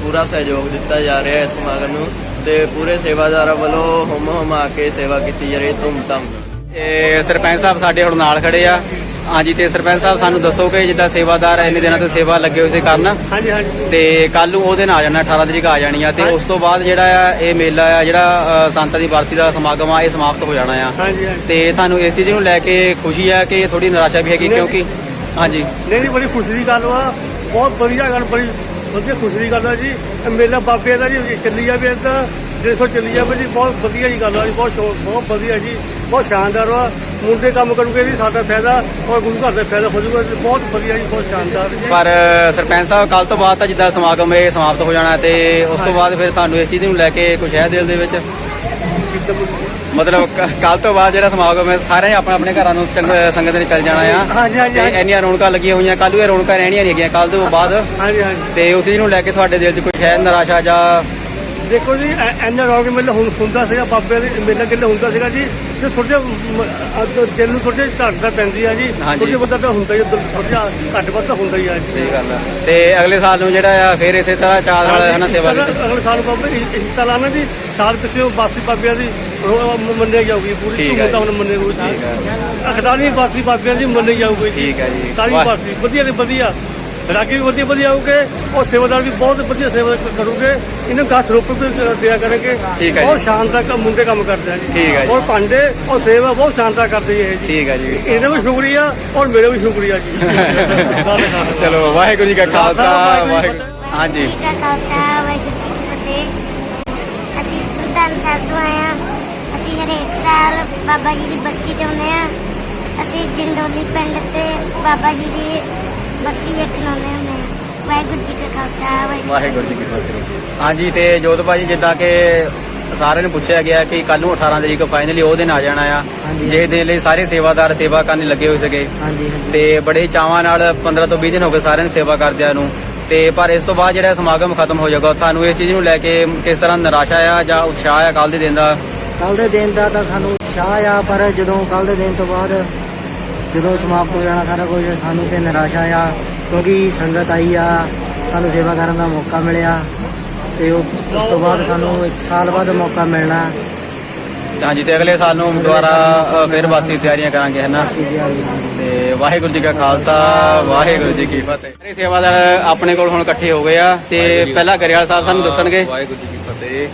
ਪੂਰਾ ਸਹਿਯੋਗ ਦਿੱਤਾ ਜਾ ਰਿਹਾ ਇਸ ਸਮਾਗਮ ਨੂੰ ਤੇ ਪੂਰੇ ਸੇਵਾਦਾਰਾਂ ਵੱਲੋਂ ਹੁਮ ਕੇ ਸੇਵਾ ਕੀਤੀ ਜਾ ਰਹੀ ਧੂਮਧਾਮ। ਤੇ ਸਰਪੰਚ ਸਾਹਿਬ ਸਾਡੇ ਹੁਣ ਨਾਲ ਖੜੇ ਆ। ਹਾਂਜੀ, ਤੇ ਸਰਪੰਚ ਸਾਹਿਬ ਸਾਨੂੰ ਦੱਸੋ ਕਿ ਜਿੱਦਾਂ ਸੇਵਾਦਾਰ ਇੰਨੇ ਦਿਨਾਂ ਤੋਂ ਸੇਵਾ ਲੱਗੇ ਹੋਏ ਸੀ ਕਰਨ, ਹਾਂਜੀ ਤੇ ਕੱਲ ਨੂੰ ਉਹ ਦਿਨ ਆ ਜਾਣਾ 18 ਤਰੀਕ ਆ ਜਾਣੀ ਆ ਤੇ ਉਸ ਤੋਂ ਬਾਅਦ ਜਿਹੜਾ ਆ ਇਹ ਮੇਲਾ ਆ ਜਿਹੜਾ ਸੰਤਾਂ ਦੀ ਬਰਸੀ ਦਾ ਸਮਾਗਮ ਆ ਇਹ ਸਮਾਪਤ ਹੋ ਜਾਣਾ ਆ। ਹਾਂਜੀ ਤੇ ਤੁਹਾਨੂੰ ਇਸ ਚੀਜ਼ ਨੂੰ ਲੈ ਕੇ ਖੁਸ਼ੀ ਆ ਕਿ ਥੋੜੀ ਨਿਰਾਸ਼ਾ ਵੀ ਹੈਗੀ ਕਿਉਂਕਿ ਹਾਂਜੀ ਨਹੀਂ, ਬੜੀ ਖੁਸ਼ੀ ਦੀ ਗੱਲ ਵਾ, ਬਹੁਤ ਵਧੀਆ ਗੱਲ, ਬੜੀ ਵਧੀਆ ਖੁਸ਼ੀ ਦੀ ਗੱਲ ਆ ਜੀ। ਇਹ ਮੇਲਾ ਬਾਬੇ ਦਾ ਜੀ ਚੱਲੀ ਜਾਵੇ ਤਾਂ ਜਿੱਥੋਂ ਚੱਲੀ ਜਾਵੇ ਜੀ, ਬਹੁਤ ਵਧੀਆ ਜੀ ਗੱਲ ਆ ਜੀ। ਬਹੁਤ ਵਧੀਆ ਜੀ, ਬਹੁਤ ਸ਼ਾਨਦਾਰ ਵਾ। ਮੁੰਡੇ ਕੰਮ ਕਰੂਗੇ ਜੀ ਸਾਡਾ ਫਾਇਦਾ ਔਰ ਗੁਰੂ ਘਰ ਦਾ ਫਾਇਦਾ ਹੋ ਜਾਊਗਾ। ਬਹੁਤ ਵਧੀਆ ਜੀ, ਬਹੁਤ ਸ਼ਾਨਦਾਰ ਜੀ। ਪਰ ਸਰਪੰਚ ਸਾਹਿਬ ਕੱਲ ਤੋਂ ਬਾਅਦ ਤਾਂ ਜਿੱਦਾਂ ਸਮਾਗਮ ਇਹ ਸਮਾਪਤ ਹੋ ਜਾਣਾ ਤੇ ਉਸ ਤੋਂ ਬਾਅਦ ਫਿਰ ਤੁਹਾਨੂੰ ਇਸ ਚੀਜ਼ ਨੂੰ ਲੈ ਕੇ ਕੁਝ ਹੈ ਦਿਲ ਦੇ ਵਿੱਚ? ਮਤਲਬ ਕੱਲ ਤੋਂ ਬਾਅਦ ਜਿਹੜਾ ਸਮਾਗਮ ਹੈ ਸਾਰੇ ਆਪਣੇ ਆਪਣੇ ਘਰਾਂ ਨੂੰ ਸੰਗਤ ਨੇ ਚੱਲ ਜਾਣਾ ਆ। ਹਾਂਜੀ ਹਾਂਜੀ ਤੇ ਇੰਨੀਆਂ ਰੌਣਕਾਂ ਲੱਗੀਆਂ ਹੋਈਆਂ, ਕੱਲ੍ਹ ਨੂੰ ਇਹ ਰੌਣਕਾਂ ਰਹਿਣੀਆਂ ਨਹੀਂ ਹੈਗੀਆਂ ਕੱਲ੍ਹ ਤੋਂ ਬਾਅਦ। ਹਾਂਜੀ ਹਾਂਜੀ। ਤੇ ਉਸ ਚੀਜ਼ ਨੂੰ ਲੈ ਕੇ ਤੁਹਾਡੇ ਦਿਲ 'ਚ ਕੁਝ ਹੈ ਨਿਰਾਸ਼ਾ ਜਾਂ? ਦੇਖੋ ਜੀ, ਇੰਨਾ ਰੌਣਕ ਮੇਲਾ ਹੁੰਦਾ ਸੀਗਾ, ਬਾਬੇ ਦੇ ਮੇਲਾ ਕਿੱਲੇ ਹੁੰਦਾ ਸੀਗਾ ਜੀ, ਤੇ ਥੋੜ੍ਹਾ ਜਿਹਾ ਦਿਲ ਨੂੰ ਥੋੜ੍ਹੀ ਜਿਹੀ ਝੜਕਦਾ ਪੈਂਦੀ ਆ ਜੀ। ਥੋੜ੍ਹੀ ਬਹੁਤਾ ਤਾਂ ਹੁੰਦਾ ਹੀ, ਥੋੜ੍ਹਾ ਜਿਹਾ ਘੱਟ ਵੱਧ ਤਾਂ ਹੁੰਦਾ ਹੀ ਆ ਜੀ। ਸਹੀ ਗੱਲ ਆ। ਤੇ ਅਗਲੇ ਸਾਲ ਨੂੰ ਜਿਹੜਾ ਆ ਫਿਰ ਇਸੇ ਤਰ੍ਹਾਂ ਚਾਅ ਨਾਲ ਹੈ ਨਾ ਸੇਵਾ ਕੀਤੀ? ਅਗਲੇ ਸਾਲ ਬਾਬੇ ਇਸ ਤਰ੍ਹਾਂ ਨਾ ਜੀ, ਸਾਲ ਪਿਛੇ ਬਾਸੀ ਬਾਬਿਆਂ ਦੀ ਮੰਨਿਆ ਜਾਊਗੀ, ਪੂਰੀ ਧੂਮਧਾਮ ਨਾਲ ਮੰਨੇ ਜਾਊਗੀ। ਅਖਦਾਨੀ ਬਾਸੀ ਬਾਬਿਆਂ ਦੀ ਮੰਨੀ ਜਾਊਗੀ। ਠੀਕ ਹੈ ਜੀ। ਸਾਰੀ ਬਾਸੀ ਵਧੀਆ ਤੇ ਵਧੀਆ, ਰਾਗੀ ਵੀ ਵਧੀਆ ਹੋਊਗੇ ਔਰ ਸੇਵਾਦਾਰ ਵੀ ਬਹੁਤ ਵਧੀਆ ਸੇਵਾ ਕਰੂਗੇ। ਇਹਨਾਂ ਗਾਛ ਰੋਪ ਵੀ ਦਿਆ ਕਰਨਗੇ। ਬਹੁਤ ਸ਼ਾਨਦਾਰ ਮੁੰਡੇ ਕੰਮ ਕਰਦੇ ਆ ਜੀ। ਔਰ ਭਾਂਡੇ ਔਰ ਸੇਵਾ ਬਹੁਤ ਸ਼ਾਨਦਾਰ ਕਰਦੇ ਹੈ ਜੀ। ਠੀਕ ਹੈ ਜੀ। ਇਹਨਾਂ ਵੀ ਸ਼ੁਕਰੀਆ ਔਰ ਮੇਰੇ ਵੀ ਸ਼ੁਕਰੀਆ ਜੀ। ਚਲੋ ਵਾਹਿਗੁਰੂ ਜੀ ਕਾ ਖਾਲਸਾ ਵਾਹਿਗੁਰੂ। ਹਾਂਜੀ, ਜੀ ਕਾ ਖਾਲਸਾ ਵਾਹਿਗੁਰੂ ਜੀ ਕੀ ਫਤਿਹ। ਅਸੀਂ ਗੁਰਦਾਨ ਸਾਹਿਬ ਤੋਂ ਆਏ ਹਾਂ। ਅਸੀਂ ਹਰੇਕ ਸਾਲ ਬਾਬਾ ਜੀ ਦੀ ਬਰਸੀ ਤੇ ਆਉਂਦੇ ਹਾਂ। ਅਸੀਂ ਜੰਡੋਲੀ ਪਿੰਡ ਤੇ ਬਾਬਾ ਜੀ ਦੀ ਬਰਸੀ ਵੇਖਣ ਆਉਂਦੇ ਹੁੰਦੇ ਹਾਂ। ਵਾਹਿਗੁਰੂ ਜੀ ਕਾ ਖਾਲਸਾ ਵਾਹਿਗੁਰੂ ਜੀ ਕੀ ਫਤਿਹ। ਹਾਂਜੀ, ਤੇ ਜੋਤ ਭਾਜੀ ਜਿੱਦਾਂ ਕਿ ਸਾਰਿਆਂ ਨੂੰ ਪੁੱਛਿਆ ਗਿਆ ਕਿ ਕੱਲ ਨੂੰ 18 ਤਰੀਕ ਫਾਈਨਲੀ ਉਹ ਦਿਨ ਆ ਜਾਣਾ ਆ ਜਿਸ ਦਿਨ ਲਈ ਸਾਰੇ ਸੇਵਾਦਾਰ ਸੇਵਾ ਕਰਨ ਲੱਗੇ ਹੋਏ ਸੀਗੇ। ਤੇ ਬੜੇ ਚਾਵਾਂ ਨਾਲ 15 ਤੋਂ 20 ਦਿਨ ਹੋ ਗਏ ਸਾਰਿਆਂ ਨੂੰ ਸੇਵਾ ਕਰਦਿਆਂ ਨੂੰ। ਤੇ ਪਰ ਇਸ ਤੋਂ ਬਾਅਦ ਜਿਹੜਾ ਸਮਾਗਮ ਖਤਮ ਹੋ ਜਾਊਗਾ, ਤੁਹਾਨੂੰ ਇਸ ਚੀਜ਼ ਨੂੰ ਲੈ ਕੇ ਕਿਸ ਤਰ੍ਹਾਂ ਨਿਰਾਸ਼ਾ ਆ ਜਾਂ ਉਤਸ਼ਾਹ ਆ ਕੱਲ ਦੇ ਦਿਨ ਦਾ? ਕੱਲ੍ਹ ਦੇ ਦਿਨ ਦਾ ਤਾਂ ਸਾਨੂੰ ਉਤਸ਼ਾਹ ਆ, ਪਰ ਜਦੋਂ ਕੱਲ੍ਹ ਦੇ ਦਿਨ ਤੋਂ ਬਾਅਦ ਜਦੋਂ ਸਮਾਪਤ ਹੋ ਜਾਣਾ ਸਾਰਾ ਕੁਝ, ਸਾਨੂੰ ਤੇ ਨਿਰਾਸ਼ਾ ਆ ਕਿਉਂਕਿ ਸੰਗਤ ਆਈ ਆ, ਸਾਨੂੰ ਸੇਵਾ ਕਰਨ ਦਾ ਮੌਕਾ ਮਿਲਿਆ ਤੇ ਉਸ ਤੋਂ ਬਾਅਦ ਸਾਨੂੰ 1 ਸਾਲ ਬਾਅਦ ਮੌਕਾ ਮਿਲਣਾ। ਹਾਂਜੀ, ਤੇ ਅਗਲੇ ਸਾਲ ਨੂੰ ਦੁਬਾਰਾ ਫਿਰ ਵਾਪਸੀ ਤਿਆਰੀਆਂ ਕਰਾਂਗੇ ਹੈ ਨਾ। ਤੇ ਵਾਹਿਗੁਰੂ ਜੀ ਕਾ ਖਾਲਸਾ ਵਾਹਿਗੁਰੂ ਜੀ ਕੀ ਫਤਿਹ। ਸਾਰੇ ਸੇਵਾਦਾਰ ਆਪਣੇ ਕੋਲ ਹੁਣ ਇਕੱਠੇ ਹੋ ਗਏ ਆ ਤੇ ਪਹਿਲਾਂ ਗਰੇਵਾਲ ਸਾਹਿਬ ਸਾਨੂੰ ਦੱਸਣਗੇ। ਵਾਹਿਗੁਰੂ ਜੀ ਕੀ ਫਤਿਹ।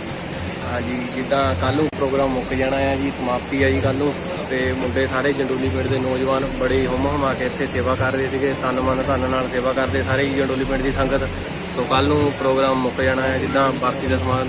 ਹਾਂਜੀ, ਜਿੱਦਾਂ ਕੱਲ੍ਹ ਨੂੰ ਪ੍ਰੋਗਰਾਮ ਮੁੱਕ ਜਾਣਾ ਹੈ ਜੀ, ਸਮਾਪਤੀ ਹੈ ਜੀ ਕੱਲ੍ਹ ਨੂੰ ਤੇ ਮੁੰਡੇ ਸਾਰੇ ਜੰਡੋਲੀ ਪਿੰਡ ਦੇ ਨੌਜਵਾਨ ਬੜੇ ਹੁਮ ਹੁਮਾ ਕੇ ਇੱਥੇ ਸੇਵਾ ਕਰ ਰਹੇ ਸੀਗੇ। ਤਨ ਮਨ ਧਨ ਨਾਲ ਸੇਵਾ ਕਰਦੇ ਸਾਰੇ ਹੀ ਜੰਡੋਲੀ ਪਿੰਡ ਦੀ ਸੰਗਤ। ਸੋ ਕੱਲ ਨੂੰ ਪ੍ਰੋਗਰਾਮ ਮੁੱਕ ਜਾਣਾ ਹੈ ਜਿੱਦਾਂ ਬਰਸੀ ਦਾ ਸਮਾਗਮ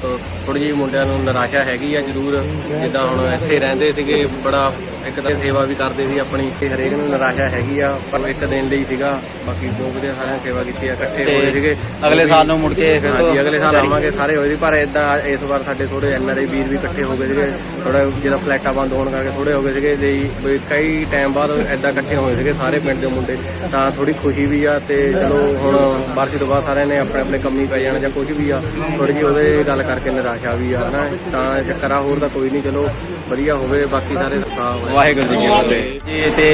ਤੋਂ ਥੋੜੀ ਜਿਹੀ ਮੁੰਡਿਆਂ ਨੂੰ ਨਿਰਾਸ਼ਾ ਹੈਗੀ ਆ ਜ਼ਰੂਰ। ਜਿੱਦਾਂ ਹੁਣ ਇੱਥੇ ਰਹਿੰਦੇ ਸੀਗੇ ਬੜਾ ਇੱਕ ਤਾਂ ਸੇਵਾ ਵੀ ਕਰਦੇ ਸੀ ਆਪਣੀ, ਤੇ ਹਰੇਕ ਨੂੰ ਨਿਰਾਸ਼ਾ ਹੈਗੀ ਆ। ਪਰ ਇੱਕ ਦਿਨ ਲਈ ਸੀਗਾ, ਬਾਕੀ ਬਹੁਤ ਵਧੀਆ ਸਾਰਿਆਂ ਨੇ ਸੇਵਾ ਕੀਤੀ ਆ, ਇਕੱਠੇ ਹੋਏ ਸੀਗੇ। ਅਗਲੇ ਸਾਲ ਨੂੰ ਮੁੜ ਕੇ ਫਿਰ ਤੋਂ ਅਗਲੇ ਸਾਲ ਆਵਾਂਗੇ ਸਾਰੇ ਹੋਏ ਸੀ। ਪਰ ਇਦਾਂ ਇਸ ਵਾਰ ਸਾਡੇ ਥੋੜੇ NRI ਵੀਰ ਵੀ ਇਕੱਠੇ ਹੋ ਗਏ ਸੀਗੇ। ਥੋੜਾ ਜਿਹੜਾ ਫਲੈਟਾਂ ਬੰਦ ਹੋਣ ਕਰਕੇ ਥੋੜੇ ਹੋ ਗਏ ਸੀਗੇ ਤੇ ਕਈ ਟਾਈਮ ਬਾਅਦ ਇਦਾਂ ਇਕੱਠੇ ਹੋਏ ਸੀਗੇ ਸਾਰੇ ਪਿੰਡ ਦੇ ਮੁੰਡੇ। ਤਾਂ ਥੋੜੀ ਖੁਸ਼ੀ ਵੀ ਆ ਤੇ ਚਲੋ ਹੁਣ ਬਰਸੀ ਤੋਂ ਬਾਅਦ ਸਾਰਿਆਂ ਨੇ ਆਪਣੇ ਆਪਣੇ ਕੰਮੀ ਪੈ ਜਾਣਾ ਜਾਂ ਕੁਝ ਵੀ ਆ, ਥੋੜੀ ਜਿਹੀ ਉਹਦੇ ਗੱਲ ਕਰਕੇ ਨਿਰਾਸ਼ਾ ਵੀ ਆ ਨਾ। ਤਾਂ ਚੱਕਰਾ ਹੋਰ ਤਾਂ ਕੋਈ ਨਹੀਂ, ਚਲੋ ਵਧੀਆ ਹੋਵੇ। ਬਾਕੀ ਸਾਰੇ ਵਾਹਿਗੁਰੂ ਜੀ ਕੀ ਫਤਿਹ ਜੀ। ਤੇ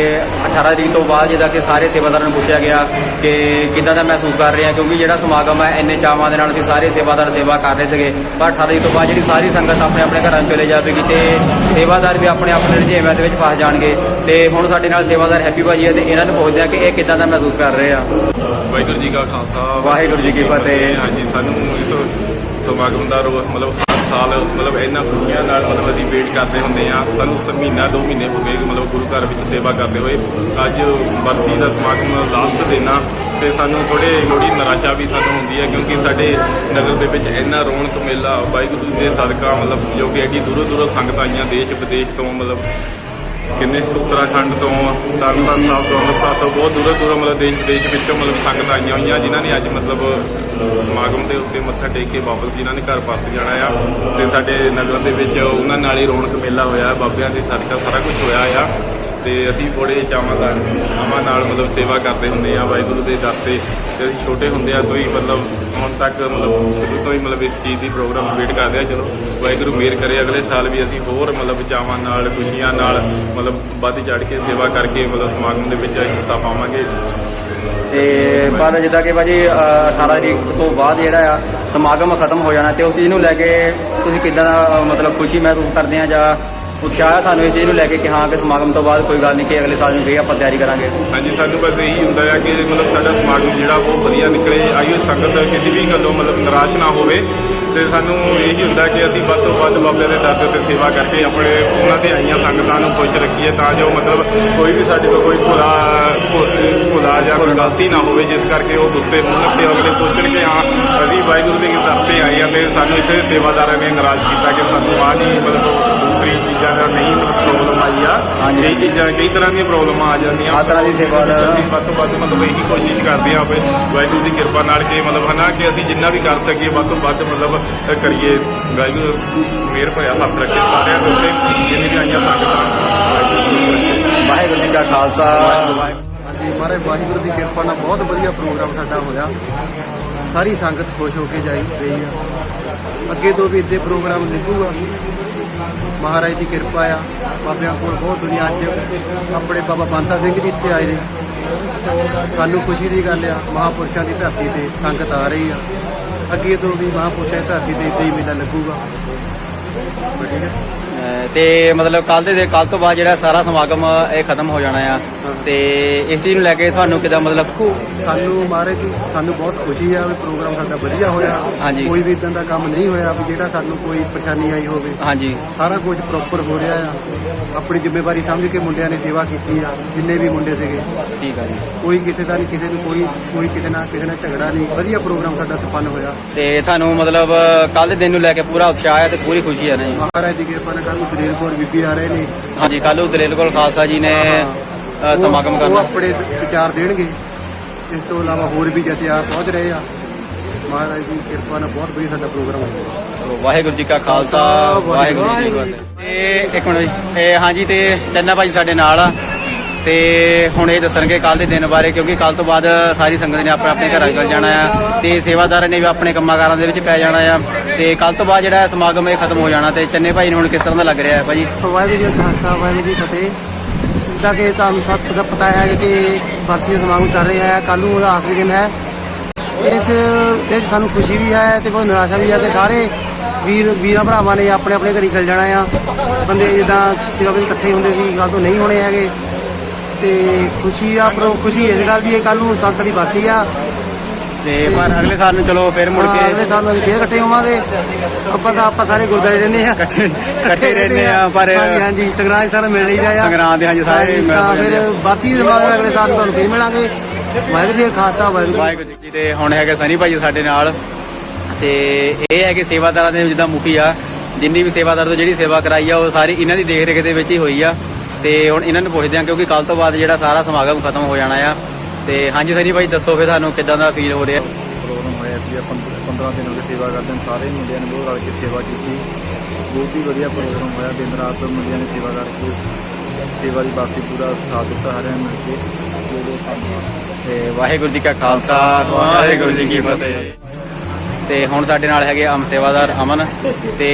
18 ਤਰੀਕ ਤੋਂ ਬਾਅਦ ਜਿੱਦਾਂ ਕਿ ਸਾਰੇ ਸੇਵਾਦਾਰਾਂ ਨੂੰ ਪੁੱਛਿਆ ਗਿਆ ਕਿ ਕਿੱਦਾਂ ਦਾ ਮਹਿਸੂਸ ਕਰ ਰਹੇ ਆ, ਕਿਉਂਕਿ ਜਿਹੜਾ ਸਮਾਗਮ ਹੈ ਇੰਨੇ ਚਾਵਾਂ ਦੇ ਨਾਲ ਅਸੀਂ ਸਾਰੇ ਸੇਵਾਦਾਰ ਸੇਵਾ ਕਰ ਰਹੇ ਸੀਗੇ। ਪਰ 18 ਤਰੀਕ ਤੋਂ ਬਾਅਦ ਜਿਹੜੀ ਸਾਰੀ ਸੰਗਤ ਆਪਣੇ ਆਪਣੇ ਘਰਾਂ ਨੂੰ ਚਲੇ ਜਾਵੇਗੀ ਤੇ ਸੇਵਾਦਾਰ ਵੀ ਆਪਣੇ ਆਪਣੇ ਰੁਝੇਵਿਆਂ ਦੇ ਵਿੱਚ ਫਸ ਜਾਣਗੇ। ਤੇ ਹੁਣ ਸਾਡੇ ਨਾਲ ਸੇਵਾਦਾਰ ਹੈਪੀ ਭਾਜੀ ਹੈ ਤੇ ਇਹਨਾਂ ਨੂੰ ਪੁੱਛਦੇ ਆ ਕਿ ਇਹ ਕਿੱਦਾਂ ਦਾ ਮਹਿਸੂਸ ਕਰ ਰਹੇ ਆ। ਵਾਹਿਗੁਰੂ ਜੀ ਕਾ ਖਾਲਸਾ ਵਾਹਿਗੁਰੂ ਜੀ ਕੀ ਫਤਿਹ। ਹਾਂਜੀ, ਸਾਨੂੰ ਇਸ ਸਮਾਗਮ ਦਾ ਰੋਜ਼ ਹਰ ਸਾਲ ਇਹਨਾਂ ਖੁਸ਼ੀਆਂ ਨਾਲ ਅਸੀਂ ਵੇਟ ਕਰਦੇ ਹੁੰਦੇ ਆ। ਸਾਨੂੰ ਮਹੀਨਾ 2 ਮਹੀਨੇ ਹੋ ਗਏ ਗੁਰੂ ਘਰ ਵਿੱਚ ਸੇਵਾ ਕਰਦੇ ਹੋਏ। ਅੱਜ ਬਰਸੀ ਦਾ ਸਮਾਗਮ ਲਾਸਟ ਦਿਨ ਆ ਤੇ ਸਾਨੂੰ ਥੋੜੀ ਨਿਰਾਸ਼ਾ ਵੀ ਸਾਨੂੰ ਹੁੰਦੀ ਹੈ, ਕਿਉਂਕਿ ਸਾਡੇ ਨਗਰ ਦੇ ਵਿੱਚ ਇੰਨਾ ਰੌਣਕ ਮੇਲਾ ਵਾਹਿਗੁਰੂ ਦੇ ਸਦਕਾ ਜੋ ਕਿ ਐਡੀ ਦੂਰੋਂ ਦੂਰੋਂ ਸੰਗਤਾਂ ਆਈਆਂ ਦੇਸ਼ ਵਿਦੇਸ਼ ਤੋਂ, ਕਿੰਨੇ ਉੱਤਰਾਖੰਡ ਤੋਂ, ਤਰਨਤਾਰਨ ਸਾਹਿਬ ਤੋਂ, ਅੰਮ੍ਰਿਤਸਰ ਤੋਂ, ਬਹੁਤ ਦੂਰੋਂ ਦੂਰੋਂ ਦੇਸ਼ ਵਿੱਚੋਂ ਸੰਗਤਾਂ ਆਈਆਂ ਹੋਈਆਂ, ਜਿਨ੍ਹਾਂ ਨੇ ਅੱਜ ਸਮਾਗਮ ਦੇ ਉੱਤੇ ਮੱਥਾ ਟੇਕ ਕੇ ਵਾਪਸ ਜਿਨ੍ਹਾਂ ਨੇ ਘਰ ਪਰਤ ਜਾਣਾ ਆ। ਤੇ ਸਾਡੇ ਨਗਰ ਦੇ ਵਿੱਚ ਉਹਨਾਂ ਨਾਲ ਹੀ ਰੌਣਕ ਮੇਲਾ ਹੋਇਆ, ਬਾਬਿਆਂ ਦੇ ਸਦਕਾ ਸਾਰਾ ਕੁਝ ਹੋਇਆ ਆ। ਤੇ ਅਸੀਂ ਬੜੇ ਚਾਵਾਂ ਨਾਲ ਸੇਵਾ ਕਰਦੇ ਹੁੰਦੇ ਆ ਵਾਹਿਗੁਰੂ ਦੇ ਦਰ ਤੇ। ਅਸੀਂ ਛੋਟੇ ਹੁੰਦਿਆਂ ਤੋਂ ਹੀ ਹੁਣ ਤੱਕ ਸ਼ੁਰੂ ਤੋਂ ਹੀ ਇਸ ਚੀਜ਼ ਦੀ ਪ੍ਰੋਗਰਾਮ ਵੇਟ ਕਰਦੇ ਆ। ਚਲੋ ਵਾਹਿਗੁਰੂ ਮਿਹਰ ਕਰੇ ਅਗਲੇ ਸਾਲ ਵੀ ਅਸੀਂ ਹੋਰ ਚਾਵਾਂ ਨਾਲ ਖੁਸ਼ੀਆਂ ਨਾਲ ਵੱਧ ਚੜ੍ਹ ਕੇ ਸੇਵਾ ਕਰਕੇ ਸਮਾਗਮ ਦੇ ਵਿੱਚ ਹਿੱਸਾ ਪਾਵਾਂਗੇ। ਤੇ ਪਰ ਜਿੱਦਾਂ ਕਿ ਭਾਜੀ 18 ਤਰੀਕ ਤੋਂ ਬਾਅਦ ਜਿਹੜਾ ਆ ਸਮਾਗਮ ਖਤਮ ਹੋ ਜਾਣਾ, ਤੇ ਉਸ ਚੀਜ਼ ਨੂੰ ਲੈ ਕੇ ਤੁਸੀਂ ਕਿੱਦਾਂ ਦਾ ਖੁਸ਼ੀ ਮਹਿਸੂਸ ਕਰਦੇ ਆ ਜਾਂ ਉਤਸ਼ਾਹ ਤੁਹਾਨੂੰ ਇਸ ਚੀਜ਼ ਨੂੰ ਲੈ ਕੇ ਕਿ ਹਾਂ ਕਿ ਸਮਾਗਮ ਤੋਂ ਬਾਅਦ ਕੋਈ ਗੱਲ ਨਹੀਂ ਕਿ ਅਗਲੇ ਸਾਲ ਨੂੰ ਫੇਰ ਆਪਾਂ ਤਿਆਰੀ ਕਰਾਂਗੇ? ਹਾਂਜੀ, ਸਾਨੂੰ ਬਸ ਇਹੀ ਹੁੰਦਾ ਹੈ ਕਿ ਸਾਡਾ ਸਮਾਗਮ ਜਿਹੜਾ ਉਹ ਵਧੀਆ ਨਿਕਲੇ, ਆਈਓ ਸੰਗਤ ਕਿਸੇ ਵੀ ਗੱਲੋਂ ਨਿਰਾਸ਼ ਨਾ ਹੋਵੇ। ਤੇ ਸਾਨੂੰ ਇਹੀ ਹੁੰਦਾ ਕਿ ਅਸੀਂ ਵੱਧ ਤੋਂ ਵੱਧ ਬਾਬਿਆਂ ਦੇ ਦਰ ਦੇ ਉੱਤੇ ਸੇਵਾ ਕਰਕੇ ਆਪਣੇ ਉਹਨਾਂ ਦੇ ਆਈਆਂ ਸੰਗਤਾਂ ਨੂੰ ਖੁਸ਼ ਰੱਖੀਏ, ਤਾਂ ਜੋ ਕੋਈ ਵੀ ਸਾਡੇ ਕੋਲ ਕੋਈ ਭੁਲਾ ਜਾਂ ਕੋਈ ਗਲਤੀ ਨਾ ਹੋਵੇ, ਜਿਸ ਕਰਕੇ ਉਹ ਗੁੱਸੇ ਮੂੰਹ ਤੇ ਅਗਲੇ ਸੋਚਣ ਕਿ ਹਾਂ ਅਸੀਂ ਵਾਹਿਗੁਰੂ ਦੇ ਦਰ ਤੇ ਆਏ ਹਾਂ ਤੇ ਸਾਨੂੰ ਇੱਥੇ ਸੇਵਾਦਾਰਾਂ ਨੇ ਨਾਰਾਜ਼ ਕੀਤਾ ਕਿ ਸਾਨੂੰ ਆਹ ਨਹੀਂ ਦੂਸਰੀ ਚੀਜ਼ਾਂ ਦਾ ਨਹੀਂ ਪ੍ਰੋਬਲਮ ਆਈ ਆ। ਇਹ ਚੀਜ਼ਾਂ ਕਈ ਤਰ੍ਹਾਂ ਦੀਆਂ ਪ੍ਰੋਬਲਮਾਂ ਆ ਜਾਂਦੀਆਂ। ਹਰ ਤਰ੍ਹਾਂ ਦੀ ਸੇਵਾ ਦਾ ਵੱਧ ਤੋਂ ਵੱਧ ਇਹੀ ਕੋਸ਼ਿਸ਼ ਕਰਦੇ ਹਾਂ ਵਾਹਿਗੁਰੂ ਦੀ ਕਿਰਪਾ ਨਾਲ ਕਿ ਕਿ ਅਸੀਂ ਜਿੰਨਾ ਵੀ ਕਰ ਸਕੀਏ ਵੱਧ ਤੋਂ ਵੱਧ ਕਰੀਏ। ਵਾਹਿਗੁਰੂ ਮਿਹਰ ਭਰਿਆ ਹੱਥ ਰੱਖੇ ਸਾਰਿਆਂ ਦੇ ਉੱਤੇ, ਜਿੰਨੀ ਵੀ ਆਈਆਂ ਸੰਗਤਾਂ। ਵਾਹਿਗੁਰੂ ਜੀ ਕਾ ਖਾਲਸਾ। ਹਾਂਜੀ, ਮਹਾਰਾਜ ਵਾਹਿਗੁਰੂ ਦੀ ਕਿਰਪਾ ਨਾਲ ਬਹੁਤ ਵਧੀਆ ਪ੍ਰੋਗਰਾਮ ਸਾਡਾ ਹੋਇਆ। ਸਾਰੀ ਸੰਗਤ ਖੁਸ਼ ਹੋ ਕੇ ਗਈ ਆ। ਅੱਗੇ ਤੋਂ ਵੀ ਇੱਦੇ ਪ੍ਰੋਗਰਾਮ ਨਿਕਲੂਗਾ। ਮਹਾਰਾਜ ਦੀ ਕਿਰਪਾ ਆ। ਬਾਬਿਆਂ ਕੋਲ ਬਹੁਤ ਦੁਨੀਆ ਅੱਜ ਆਪਣੇ ਬਾਬਾ ਬੰਤਾ ਸਿੰਘ ਜੀ ਇੱਥੇ ਆਏ ਨੇ। ਸਾਨੂੰ ਖੁਸ਼ੀ ਦੀ ਗੱਲ ਆ, ਮਹਾਂਪੁਰਸ਼ਾਂ ਦੀ ਧਰਤੀ ਤੇ ਸੰਗਤ ਆ ਰਹੀ ਆ। ਅੱਗੇ ਤੋਂ ਵੀ ਮਹਾਂਪੁਰਸ਼ਾਂ ਦੀ ਧਰਤੀ ਤੇ ਇੱਦਾਂ ਹੀ ਮੇਲਾ ਲੱਗੂਗਾ। ਠੀਕ ਹੈ। ਤੇ ਕੱਲ ਤੋਂ ਬਾਅਦ ਜਿਹੜਾ ਸਾਰਾ ਸਮਾਗਮ ਇਹ ਖਤਮ ਹੋ ਜਾਣਾ ਆ, ਤੇ ਇਸ ਚੀਜ਼ ਨੂੰ ਲੈ ਕੇ ਤੁਹਾਨੂੰ ਕਿੱਦਾਂ ਸਾਨੂੰ ਮਹਾਰਾਜ ਜੀ ਸਾਨੂੰ ਬਹੁਤ ਖੁਸ਼ੀ ਆ ਵੀ ਪ੍ਰੋਗਰਾਮ ਸਾਡਾ ਵਧੀਆ ਹੋਇਆ। ਹਾਂਜੀ। ਕੋਈ ਵੀ ਇਦਾਂ ਦਾ ਕੰਮ ਨਹੀਂ ਹੋਇਆ ਵੀ ਜਿਹੜਾ ਸਾਨੂੰ ਕੋਈ ਪਰੇਸ਼ਾਨੀ ਆਈ ਹੋਵੇ। ਹਾਂਜੀ, ਸਾਰਾ ਕੁਝ ਪ੍ਰੋਪਰ ਹੋ ਰਿਹਾ ਆ। ਆਪਣੀ ਜ਼ਿੰਮੇਵਾਰੀ ਸਮਝ ਕੇ ਮੁੰਡਿਆਂ ਨੇ ਸੇਵਾ ਕੀਤੀ ਆ, ਜਿੰਨੇ ਵੀ ਮੁੰਡੇ ਸੀਗੇ। ਠੀਕ ਆ ਜੀ। ਕੋਈ ਕਿਸੇ ਦਾ ਨਹੀਂ, ਕਿਸੇ ਨੂੰ ਕੋਈ ਕਿਸੇ ਨਾਲ ਝਗੜਾ ਨਹੀਂ। ਵਧੀਆ ਪ੍ਰੋਗਰਾਮ ਸਾਡਾ ਸੰਪੰਨ ਹੋਇਆ। ਤੇ ਤੁਹਾਨੂੰ ਕੱਲ ਦੇ ਦਿਨ ਨੂੰ ਲੈ ਕੇ ਪੂਰਾ ਉਤਸ਼ਾਹ ਹੈ ਤੇ ਪੂਰੀ ਖੁਸ਼ੀ ਹੈ ਨਾ ਜੀ? ਮਹਾਰਾਜ ਦੀ ਕਿਰਪਾ ਨਾਲ ਕੱਲ੍ਹ ਨੂੰ ਦਲੇਰ ਕੌਰ ਬੀਬੀ ਆ ਰਹੇ ਨੇ। ਹਾਂਜੀ, ਕੱਲ੍ਹ ਨੂੰ ਦਲੇਰ ਕੌਰ ਖਾਲਸਾ ਜੀ ਨੇ ਸਮਾਗਮ ਉਹ ਕਰਨਾ। ਆਪਣੇ ਵਿਚਾਰ ਦੇਣਗੇ। ਇਸ ਤੋਂ ਇਲਾਵਾ ਹੋਰ ਵੀ ਜਥੇਦਾਰ ਪਹੁੰਚ ਰਹੇ ਆ। ਮਹਾਰਾਜ ਦੀ ਕਿਰਪਾ ਨਾਲ ਬਹੁਤ ਵਧੀਆ ਸਾਡਾ ਪ੍ਰੋਗਰਾਮ ਹੋਇਆ। ਵਾਹਿਗੁਰੂ ਜੀ ਕਾ ਖਾਲਸਾ, ਵਾਹਿਗੁਰੂ ਜੀ ਕੀ ਫਤਿਹ। ਤੇ ਇੱਕ ਮਿੰਟ ਜੀ, ਤੇ ਹਾਂਜੀ, ਤੇ ਚੰਨਾ ਭਾਜੀ ਸਾਡੇ ਨਾਲ ਆ ਤੇ ਹੁਣ ਇਹ ਦੱਸਣਗੇ ਕੱਲ ਦੇ ਦਿਨ ਬਾਰੇ, ਕਿਉਂਕਿ ਕੱਲ ਤੋਂ ਬਾਅਦ ਸਾਰੀ ਸੰਗਤ ਨੇ ਆਪਣੇ ਘਰਾਂ ਚਲ ਜਾਣਾ ਆ ਤੇ ਸੇਵਾਦਾਰਾਂ ਨੇ ਵੀ ਆਪਣੇ ਕੰਮਾਂ-ਕਾਰਾਂ ਦੇ ਵਿੱਚ ਪੈ ਜਾਣਾ ਆ। ਤੇ ਕੱਲ ਤੋਂ ਬਾਅਦ ਜਿਹੜਾ ਸਮਾਗਮ ਇਹ ਖਤਮ ਹੋ ਜਾਣਾ। ਤੇ ਚੰਨੇ ਭਾਈ ਨੂੰ ਹੁਣ ਕਿਸ ਤਰ੍ਹਾਂ ਦਾ ਲੱਗ ਰਿਹਾ ਹੈ ਭਾਜੀ? ਵਾਹਿਗੁਰੂ ਜੀ ਕਾ ਖਾਲਸਾ, ਵਾਹਿਗੁਰੂ ਜੀ ਕੀ ਫਤਿਹ। ਜਿੱਦਾਂ ਕਿ ਤੁਹਾਨੂੰ ਸਭ ਦਾ ਪਤਾ ਹੈ ਕਿ ਬਰਸੀ ਦਾ ਸਮਾਗਮ ਚੱਲ ਰਿਹਾ ਹੈ। ਕੱਲ੍ਹ ਨੂੰ ਉਹਦਾ ਆਖਰੀ ਦਿਨ ਹੈ। ਇਸ ਵਿੱਚ ਸਾਨੂੰ ਖੁਸ਼ੀ ਵੀ ਹੈ ਤੇ ਬਹੁਤ ਨਿਰਾਸ਼ਾ ਵੀ ਹੈ ਕਿ ਸਾਰੇ ਵੀਰਾਂ ਭਰਾਵਾਂ ਨੇ ਆਪਣੇ ਆਪਣੇ ਘਰੀ ਚਲ ਜਾਣਾ ਆ। ਬੰਦੇ ਜਿੱਦਾਂ ਸੇਵਾ ਵਿੱਚ ਇਕੱਠੇ ਹੁੰਦੇ ਸੀ, ਕੱਲ੍ਹ ਤੋਂ ਨਹੀਂ ਹੋਣੇ ਹੈਗੇ। ਤੇ ਖੁਸ਼ੀ ਇਸ ਗੱਲ ਦੀ ਹੈ ਕੱਲ੍ਹ ਨੂੰ ਸੰਗਤ ਦੀ ਬਰਸੀ ਆ ਤੇ ਪਰ ਅਗਲੇ ਸਾਲ ਨੂੰ ਚਲੋ ਫਿਰ ਮੁੜ ਕੇ ਅਗਲੇ ਸਾਲ ਨੂੰ ਅਸੀਂ ਫੇਰ ਇਕੱਠੇ ਹੋਵਾਂਗੇ। ਆਪਾਂ ਸਾਰੇ ਗੁਰਦੁਆਰੇ ਰਹਿੰਦੇ ਆ, ਇਕੱਠੇ ਰਹਿੰਦੇ ਆ। ਪਰ ਹਾਂਜੀ ਸੰਗਰਾਂਦ ਸਾਰਾ ਮਿਲ ਲਈਦਾ ਆ। ਸੰਗਰਾਂਦ ਹਾਂਜੀ ਸਾਰੇ ਤਾਂ ਫਿਰ ਬਰਸੀ ਦੇ ਮਗਰ ਅਗਲੇ ਸਾਲ ਤੁਹਾਨੂੰ ਫੇਰ ਮਿਲਾਂਗੇ। ਵਾਹਿਗੁਰੂ ਜੀ ਖਾਲਸਾ ਵਾਹਿਗੁਰੂ ਜੀ। ਤੇ ਹੁਣ ਹੈਗੇ ਸਨੀ ਭਾਈ ਸਾਡੇ ਨਾਲ, ਤੇ ਇਹ ਹੈ ਕਿ ਸੇਵਾਦਾਰਾਂ ਦੇ ਜਿੱਦਾਂ ਮੁਖੀ ਆ, ਜਿੰਨੀ ਵੀ ਸੇਵਾਦਾਰ ਤੋਂ ਜਿਹੜੀ ਸੇਵਾ ਕਰਾਈ ਆ ਉਹ ਸਾਰੀ ਇਹਨਾਂ ਦੀ ਦੇਖ ਰੇਖ ਦੇ ਵਿੱਚ ਹੀ ਹੋਈ ਆ। ਤੇ ਹੁਣ ਇਹਨਾਂ ਨੂੰ ਪੁੱਛਦੇ ਆ ਕਿਉਂਕਿ ਕੱਲ ਤੋਂ ਬਾਅਦ ਜਿਹੜਾ ਸਾਰਾ ਸਮਾਗਮ ਖਤਮ ਹੋ ਜਾਣਾ ਆ। ਤੇ ਹਾਂਜੀ ਸਨੀ ਭਾਈ ਦੱਸੋ ਫਿਰ ਤੁਹਾਨੂੰ ਕਿੱਦਾਂ ਦਾ ਫੀਲ ਹੋ ਰਿਹਾ? ਪ੍ਰੋਗਰਾਮ ਹੋਇਆ ਸੀ 15 ਦਿਨ ਹੋ ਗਏ ਸੇਵਾ ਕਰਦੇ ਨੇ, ਸਾਰੇ ਮੁੰਡਿਆਂ ਨੇ ਬਹੁਤ ਰਲ ਕੇ ਸੇਵਾ ਕੀਤੀ। ਬਹੁਤ ਹੀ ਵਧੀਆ ਪ੍ਰੋਗਰਾਮ ਹੋਇਆ, ਦਿਨ ਰਾਤ ਮੁੰਡਿਆਂ ਨੇ ਸੇਵਾ ਕਰਕੇ ਸੇਵਾ ਦੀ ਬਾਸੀ ਪੂਰਾ ਸਾਥ ਦਿੱਤਾ ਸਾਰਿਆਂ ਨੇ ਮਿਲ ਕੇ। ਤੇ ਵਾਹਿਗੁਰੂ ਜੀ ਕਾ ਖਾਲਸਾ ਵਾਹਿਗੁਰੂ ਜੀ ਕੀ ਫਤਿਹ। ਤੇ ਹੁਣ ਸਾਡੇ ਨਾਲ ਹੈਗੇ ਸੇਵਾਦਾਰ ਅਮਨ, ਤੇ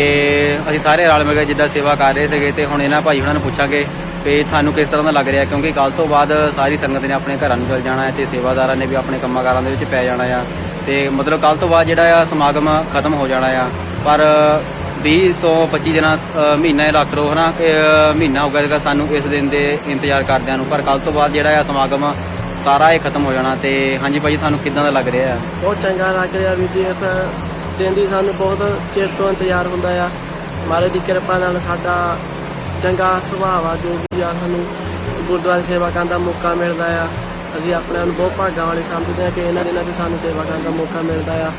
ਅਸੀਂ ਸਾਰੇ ਰਲ ਮਿਲ ਕੇ ਜਿੱਦਾਂ ਸੇਵਾ ਕਰ ਰਹੇ ਸੀਗੇ। ਤੇ ਹੁਣ ਇਹਨਾਂ ਭਾਈ ਉਹਨਾਂ ਨੂੰ ਪੁੱਛਾਂਗੇ ਵੀ ਤੁਹਾਨੂੰ ਕਿਸ ਤਰ੍ਹਾਂ ਦਾ ਲੱਗ ਰਿਹਾ, ਕਿਉਂਕਿ ਕੱਲ ਤੋਂ ਬਾਅਦ ਸਾਰੀ ਸੰਗਤ ਨੇ ਆਪਣੇ ਘਰਾਂ ਨੂੰ ਚਲ ਜਾਣਾ ਹੈ ਤੇ ਸੇਵਾਦਾਰਾਂ ਨੇ ਵੀ ਆਪਣੇ ਕੰਮਾਂ ਕਾਰਾਂ ਦੇ ਵਿੱਚ ਪੈ ਜਾਣਾ ਆ। ਤੇ ਮਤਲਬ ਕੱਲ ਤੋਂ ਬਾਅਦ ਜਿਹੜਾ ਆ ਸਮਾਗਮ ਖਤਮ ਹੋ ਜਾਣਾ ਆ। ਪਰ 20 ਤੋਂ 25 ਦਿਨਾਂ ਮਹੀਨਾ ਲੱਗ ਲਓ ਹਨਾ, ਮਹੀਨਾ ਹੋ ਗਿਆ ਸੀਗਾ ਸਾਨੂੰ ਇਸ ਦਿਨ ਦੇ ਇੰਤਜ਼ਾਰ ਕਰਦਿਆਂ ਨੂੰ। ਪਰ ਕੱਲ ਤੋਂ ਬਾਅਦ ਜਿਹੜਾ ਆ ਸਮਾਗਮ ਸਾਰਾ ਇਹ ਖਤਮ ਹੋ ਜਾਣਾ। ਤੇ ਹਾਂਜੀ ਭਾਈ ਤੁਹਾਨੂੰ ਕਿੱਦਾਂ ਦਾ ਲੱਗ ਰਿਹਾ ਆ? ਬਹੁਤ ਚੰਗਾ ਲੱਗ ਰਿਹਾ ਵੀ ਜੀ। ਇਸ ਦਿਨ ਦੀ ਸਾਨੂੰ ਬਹੁਤ ਚਿਰ ਤੋਂ ਇੰਤਜ਼ਾਰ ਹੁੰਦਾ ਆ। ਮਹਾਰਾਜ ਦੀ ਕਿਰਪਾ ਨਾਲ ਸਾਡਾ ਚੰਗਾ ਸੁਭਾਅ ਆ, ਜੋ ਵੀ ਆ ਸਾਨੂੰ ਗੁਰਦੁਆਰੇ ਸੇਵਾ ਕਰਨ ਦਾ ਮੌਕਾ ਮਿਲਦਾ ਆ। ਅਸੀਂ ਆਪਣੇ ਆਪ ਨੂੰ ਬਹੁਤ ਭਾਗਾਂ ਵਾਲੇ ਸਮਝਦੇ ਹਾਂ ਕਿ ਇਹਨਾਂ ਦਿਨਾਂ 'ਚ ਸਾਨੂੰ ਸੇਵਾ ਕਰਨ ਦਾ ਮੌਕਾ ਮਿਲਦਾ ਆ।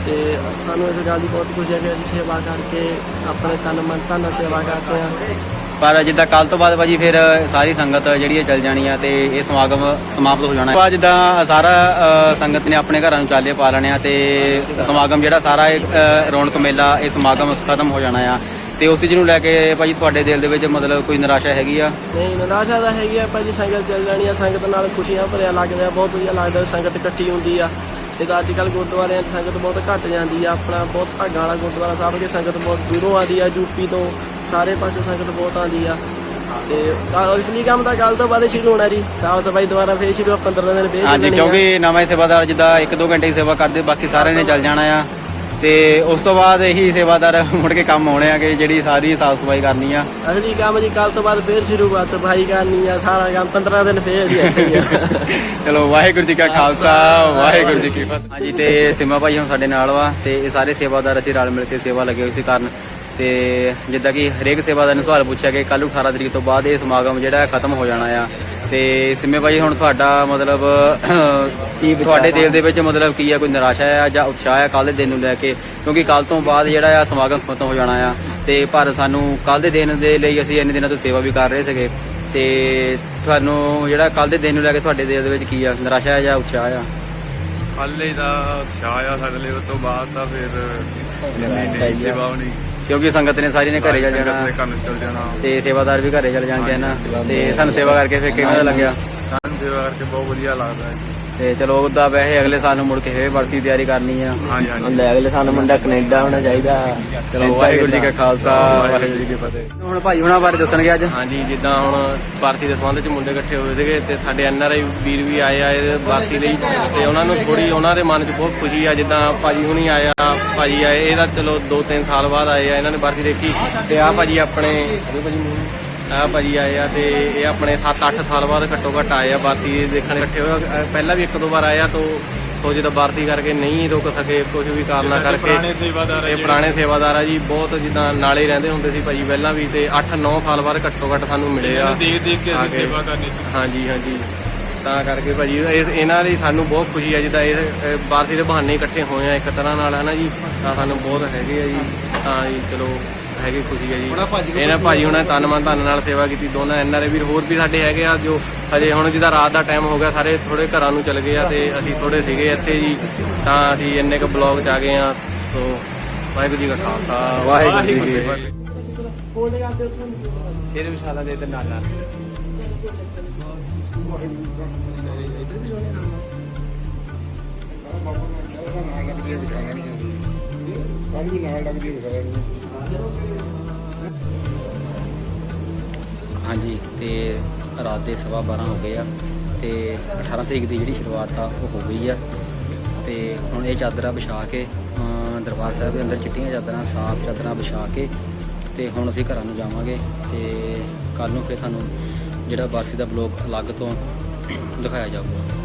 ਤੇ ਸਾਨੂੰ ਇਸ ਗੱਲ ਦੀ ਬਹੁਤ ਖੁਸ਼ੀ ਹੈ ਕਿ ਅਸੀਂ ਸੇਵਾ ਕਰਕੇ ਆਪਣੇ ਤਨ ਮਨ ਧਨ ਨਾਲ ਸੇਵਾ ਕਰਦੇ ਹਾਂ। ਪਰ ਜਿੱਦਾਂ ਕੱਲ ਤੋਂ ਬਾਅਦ ਭਾਜੀ ਫਿਰ ਸਾਰੀ ਸੰਗਤ ਜਿਹੜੀ ਹੈ ਚੱਲ ਜਾਣੀ ਆ ਤੇ ਇਹ ਸਮਾਗਮ ਸਮਾਪਤ ਹੋ ਜਾਣਾ। ਜਿੱਦਾਂ ਸਾਰਾ ਸੰਗਤ ਨੇ ਆਪਣੇ ਘਰਾਂ ਨੂੰ ਚਾਲੇ ਪਾ ਲੈਣੇ ਆ ਤੇ ਸਮਾਗਮ ਜਿਹੜਾ ਸਾਰਾ ਰੌਣਕ ਮੇਲਾ ਇਹ ਸਮਾਗਮ ਖਤਮ ਹੋ ਜਾਣਾ ਆ। ਤੇ ਉਸ ਚੀਜ਼ ਨੂੰ ਲੈ ਕੇ ਭਾਜੀ ਤੁਹਾਡੇ ਦਿਲ ਦੇ ਵਿੱਚ ਮਤਲਬ ਕੋਈ ਨਿਰਾਸ਼ਾ ਹੈਗੀ ਆ? ਨਹੀਂ, ਨਿਰਾਸ਼ਾ ਤਾਂ ਹੈਗੀ ਆ ਭਾਜੀ। ਸੰਗਤ ਚੱਲ ਜਾਣੀ ਆ, ਸੰਗਤ ਨਾਲ ਖੁਸ਼ੀਆਂ ਭਰਿਆ ਲੱਗਦਾ, ਬਹੁਤ ਵਧੀਆ ਲੱਗਦਾ। ਸੰਗਤ ਇਕੱਠੀ ਹੁੰਦੀ ਆ। ਇਹ ਤਾਂ ਅੱਜ ਕੱਲ੍ਹ ਗੁਰਦੁਆਰਿਆਂ 'ਚ ਸੰਗਤ ਬਹੁਤ ਘੱਟ ਜਾਂਦੀ ਆ। ਆਪਣਾ ਬਹੁਤ ਭਾਗਾਂ ਵਾਲਾ ਗੁਰਦੁਆਰਾ ਸਾਹਿਬ ਕੇ ਸੰਗਤ ਬਹੁਤ ਦੂਰੋਂ ਆਉਂਦੀ ਆ, ਯੂਪੀ ਤੋਂ ਸਾਰੇ ਪਾਸੋਂ ਸੰਗਤ ਬਹੁਤ ਆਉਂਦੀ ਆ। ਤੇ ਅਸਲੀ ਕੰਮ ਤਾਂ ਕੱਲ੍ਹ ਤੋਂ ਬਾਅਦ ਸ਼ੁਰੂ ਹੋਣਾ ਜੀ। ਸਾਫ਼ ਸਫਾਈ ਦੁਬਾਰਾ ਫੇਰ ਸ਼ੁਰੂ 15 ਦਿਨ ਫੇਰ। ਹਾਂਜੀ, ਕਿਉਂਕਿ ਨਵੇਂ ਸੇਵਾਦਾਰ ਜਿੱਦਾਂ 1-2 ਘੰਟੇ ਦੀ ਸੇਵਾ ਕਰਦੇ, ਬਾਕੀ ਸਾਰਿਆਂ ਨੇ ਚੱਲ ਜਾਣਾ ਆ। ਤੇ ਉਸ ਤੋਂ ਬਾਅਦ ਇਹੀ ਸੇਵਾਦਾਰ ਮੁੜ ਕੇ ਕੰਮ ਆਉਣੇ ਆ ਕਿ ਜਿਹੜੀ ਸਾਰੀ ਸਾਫ਼ ਸਫਾਈ ਕਰਨੀ ਆ। ਅਸਲੀ ਕੰਮ ਜੀ ਕੱਲ੍ਹ ਤੋਂ ਬਾਅਦ ਫੇਰ ਸ਼ੁਰੂ ਬਾਅਦ ਸਫਾਈ ਕਰਨੀ ਆ, ਸਾਰਾ ਕੰਮ 15 ਦਿਨ ਫੇਰ ਜੀ ਇੱਥੇ ਹੀ ਆ। ਚਲੋ ਵਾਹਿਗੁਰੂ ਜੀ ਕਾ ਖਾਲਸਾ ਵਾਹਿਗੁਰੂ ਜੀ ਕੀ ਫਤਿਹ। ਹਾਂਜੀ, ਤੇ ਸਿਮਾ ਭਾਈ ਹੁਣ ਸਾਡੇ ਨਾਲ ਵਾ ਤੇ ਇਹ ਸਾਰੇ ਸੇਵਾਦਾਰ ਅਸੀਂ ਰਲ ਮਿਲ ਕੇ ਸੇਵਾ ਲੱਗੇ ਹੋਏ ਸੀ ਕਰਨ। ਤੇ ਜਿੱਦਾਂ ਕਿ ਹਰੇਕ ਸੇਵਾਦਾਰ ਨੇ ਸਵਾਲ ਪੁੱਛਿਆ ਕਿ ਕੱਲ੍ਹ 18 ਤਰੀਕ ਤੋਂ ਬਾਅਦ ਇਹ ਸਮਾਗਮ ਜਿਹੜਾ ਖਤਮ ਹੋ ਜਾਣਾ ਆ। ਤੇ ਸਿਮੇ ਭਾਈ ਹੁਣ ਤੁਹਾਡਾ ਮਤਲਬ ਤੁਹਾਡੇ ਦਿਲ ਦੇ ਵਿੱਚ ਮਤਲਬ ਕੀ ਆ, ਕੋਈ ਨਿਰਾਸ਼ਾ ਆ ਜਾਂ ਉਤਸ਼ਾਹ ਆ ਕੱਲ੍ਹ ਦੇ ਦਿਨ ਨੂੰ ਲੈ ਕੇ? ਕਿਉਂਕਿ ਕੱਲ੍ਹ ਤੋਂ ਬਾਅਦ ਜਿਹੜਾ ਆ ਸਮਾਗਮ ਖਤਮ ਹੋ ਜਾਣਾ ਆ ਤੇ ਪਰ ਸਾਨੂੰ ਕੱਲ੍ਹ ਦੇ ਦਿਨ ਦੇ ਲਈ ਅਸੀਂ ਇੰਨੇ ਦਿਨਾਂ ਤੋਂ ਸੇਵਾ ਵੀ ਕਰ ਰਹੇ ਸੀਗੇ। ਤੇ ਤੁਹਾਨੂੰ ਜਿਹੜਾ ਕੱਲ੍ਹ ਦੇ ਦਿਨ ਨੂੰ ਲੈ ਕੇ ਤੁਹਾਡੇ ਦਿਲ ਦੇ ਵਿੱਚ ਕੀ ਆ, ਨਿਰਾਸ਼ਾ ਆ ਜਾਂ ਉਤਸ਼ਾਹ ਆ? ਹਾਲੇ ਦਾ ਉਤਸ਼ਾਹ ਆ ਸਾਡੇ ਲਈ, ਉਸ ਤੋਂ ਬਾਅਦ ਤਾਂ ਫਿਰ ਨਹੀਂ ਸੇਵਾ ਹੋਣੀ, ਕਿਉਂਕਿ ਸੰਗਤ ਨੇ ਸਾਰੀ ਨੇ ਘਰੇ ਚੱਲ ਜਾਣਾ ਤੇ ਸੇਵਾਦਾਰ ਵੀ ਘਰੇ ਚੱਲ ਜਾਣਗੇ ਨਾ। ਤੇ ਸਾਨੂੰ ਸੇਵਾ ਕਰਕੇ ਫਿਰ ਕਿਵੇਂ ਦਾ ਲੱਗਿਆ? ਸਾਨੂੰ ਸੇਵਾ ਕਰਕੇ ਬਹੁਤ ਵਧੀਆ ਲੱਗਦਾ ਹੈ। ਤੇ ਚਲੋ ਉਹਦਾ ਵੈਸੇ ਅਗਲੇ ਸਾਲ ਨੂੰ ਮੁੜ ਕੇ ਫੇਰ ਵਰਤੀ ਦੀ ਤਿਆਰੀ ਕਰਨੀ ਆ। ਹਾਂਜੀ ਹਾਂਜੀ, ਅਗਲੇ ਸਾਨੂੰ ਮੁੰਡਾ ਕੈਨੇਡਾ ਹੋਣਾ ਚਾਹੀਦਾ। ਚਲੋ ਵਾਹਿਗੁਰੂ ਜੀ ਕਾ ਖਾਲਸਾ ਵਾਹਿਗੁਰੂ ਜੀ ਕੀ ਫਤਿਹ। ਹੁਣ ਭਾਈ ਹੁਣਾਂ ਬਾਰੇ ਦੱਸਣਗੇ ਅੱਜ। ਹਾਂਜੀ, ਜਿੱਦਾਂ ਹੁਣ ਭਰਤੀ ਦੇ ਸੰਬੰਧ 'ਚ ਮੁੰਡੇ ਇਕੱਠੇ ਹੋਏ ਸੀਗੇ ਤੇ ਸਾਡੇ NRI ਵੀਰ ਵੀ ਆਏ ਆ ਇਹ ਭਰਤੀ ਲਈ। ਤੇ ਉਹਨਾਂ ਨੂੰ ਥੋੜੀ ਉਹਨਾਂ ਦੇ ਮਨ 'ਚ ਬਹੁਤ ਖੁਸ਼ੀ ਆ। ਜਿੱਦਾਂ ਭਾਜੀ ਹੁਣੀ ਆਇਆ, ਭਾਜੀ ਆਏ, ਇਹ ਤਾਂ ਚਲੋ 2-3 ਸਾਲ ਬਾਅਦ ਆਏ ਆ, ਇਹਨਾਂ ਨੇ ਭਰਤੀ ਦੇਖੀ। ਤੇ ਆਹ ਭਾਜੀ ਆਪਣੇ ਆਹ ਭਾਜੀ ਆਏ ਆ ਤੇ ਇਹ ਆਪਣੇ 7-8 ਸਾਲ ਬਾਅਦ ਘੱਟੋ ਘੱਟ ਆਏ ਆ ਭਰਤੀ ਦੇਖਣ ਇਕੱਠੇ ਹੋਏ। ਪਹਿਲਾਂ ਵੀ 1-2 ਵਾਰ ਆਏ ਆ ਤੋਂ ਜਦੋਂ ਭਰਤੀ ਕਰਕੇ ਨਹੀਂ ਰੁਕ ਸਕੇ ਕੁਝ ਵੀ ਕਾਰਨਾਂ ਕਰਕੇ। ਇਹ ਪੁਰਾਣੇ ਸੇਵਾਦਾਰ ਆ ਜੀ, ਬਹੁਤ ਜਿੱਦਾਂ ਨਾਲੇ ਰਹਿੰਦੇ ਹੁੰਦੇ ਸੀ ਭਾਜੀ ਪਹਿਲਾਂ ਵੀ। ਤੇ 8-9 ਸਾਲ ਬਾਅਦ ਘੱਟੋ ਘੱਟ ਸਾਨੂੰ ਮਿਲੇ ਆ ਦੇਖ ਕੇ ਅਸੀਂ ਸੇਵਾ ਕਰਨੀ ਸੀ। ਹਾਂਜੀ ਹਾਂਜੀ, ਤਾਂ ਕਰਕੇ ਭਾਜੀ ਇਹਨਾਂ ਦੀ ਸਾਨੂੰ ਬਹੁਤ ਖੁਸ਼ੀ ਆ। ਜਿੱਦਾਂ ਇਹ ਭਰਤੀ ਦੇ ਬਹਾਨੇ ਇਕੱਠੇ ਹੋਏ ਆ ਇੱਕ ਤਰ੍ਹਾਂ ਨਾਲ, ਹੈ ਨਾ ਜੀ। ਤਾਂ ਸਾਨੂੰ ਬਹੁਤ ਹੈਗੇ ਆ ਜੀ, ਤਾਂ ਜੀ ਚਲੋ ਹੈਗੀ ਖੁਸ਼ੀ ਹੈ ਜੀ। ਇਹਨਾਂ ਭਾਜੀ ਹੁਣਾਂ ਤਨ ਮਨ ਧਨ ਨਾਲ ਸੇਵਾ ਕੀਤੀ। ਦੋਨਾਂ NRI ਵੀਰ ਹੋਰ ਵੀ ਸਾਡੇ ਹੈਗੇ ਆ ਜੋ ਹਜੇ ਹੁਣ ਜਿੱਦਾਂ ਰਾਤ ਦਾ ਟਾਈਮ ਹੋ ਗਿਆ, ਸਾਰੇ ਥੋੜੇ ਘਰਾਂ ਨੂੰ ਚਲੇ ਗਏ ਆ ਤੇ ਅਸੀਂ ਥੋੜੇ ਸੀਗੇ ਇੱਥੇ ਜੀ। ਤਾਂ ਅਸੀਂ ਇੰਨੇ ਕੁ ਬਲੌਗ 'ਚ ਆ ਗਏ ਆ। ਸੋ ਵਾਹਿਗੁਰੂ ਜੀ ਕਾ ਖਾਲਸਾ ਵਾਹਿਗੁਰੂ ਜੀ ਕੀ ਫਤਿਹ। ਸਿਰ ਵਿਸ਼ਾਲਾ ਦੇ ਤੇ ਨਾਲ ਹਾਂਜੀ, ਤੇ ਰਾਤ ਦੇ 12:15 ਹੋ ਗਏ ਆ ਤੇ 18 ਤਰੀਕ ਦੀ ਜਿਹੜੀ ਸ਼ੁਰੂਆਤ ਆ ਉਹ ਹੋ ਗਈ ਆ। ਤੇ ਹੁਣ ਇਹ ਚਾਦਰਾਂ ਵਿਛਾ ਕੇ ਦਰਬਾਰ ਸਾਹਿਬ ਦੇ ਅੰਦਰ ਚਿੱਟੀਆਂ ਚਾਦਰਾਂ, ਸਾਫ਼ ਚਾਦਰਾਂ ਵਿਛਾ ਕੇ ਤੇ ਹੁਣ ਅਸੀਂ ਘਰਾਂ ਨੂੰ ਜਾਵਾਂਗੇ। ਤੇ ਕੱਲ੍ਹ ਨੂੰ ਫਿਰ ਸਾਨੂੰ ਜਿਹੜਾ ਵਾਰਸੀ ਦਾ ਬਲੌਗ ਅਲੱਗ ਤੋਂ ਦਿਖਾਇਆ ਜਾਊਗਾ।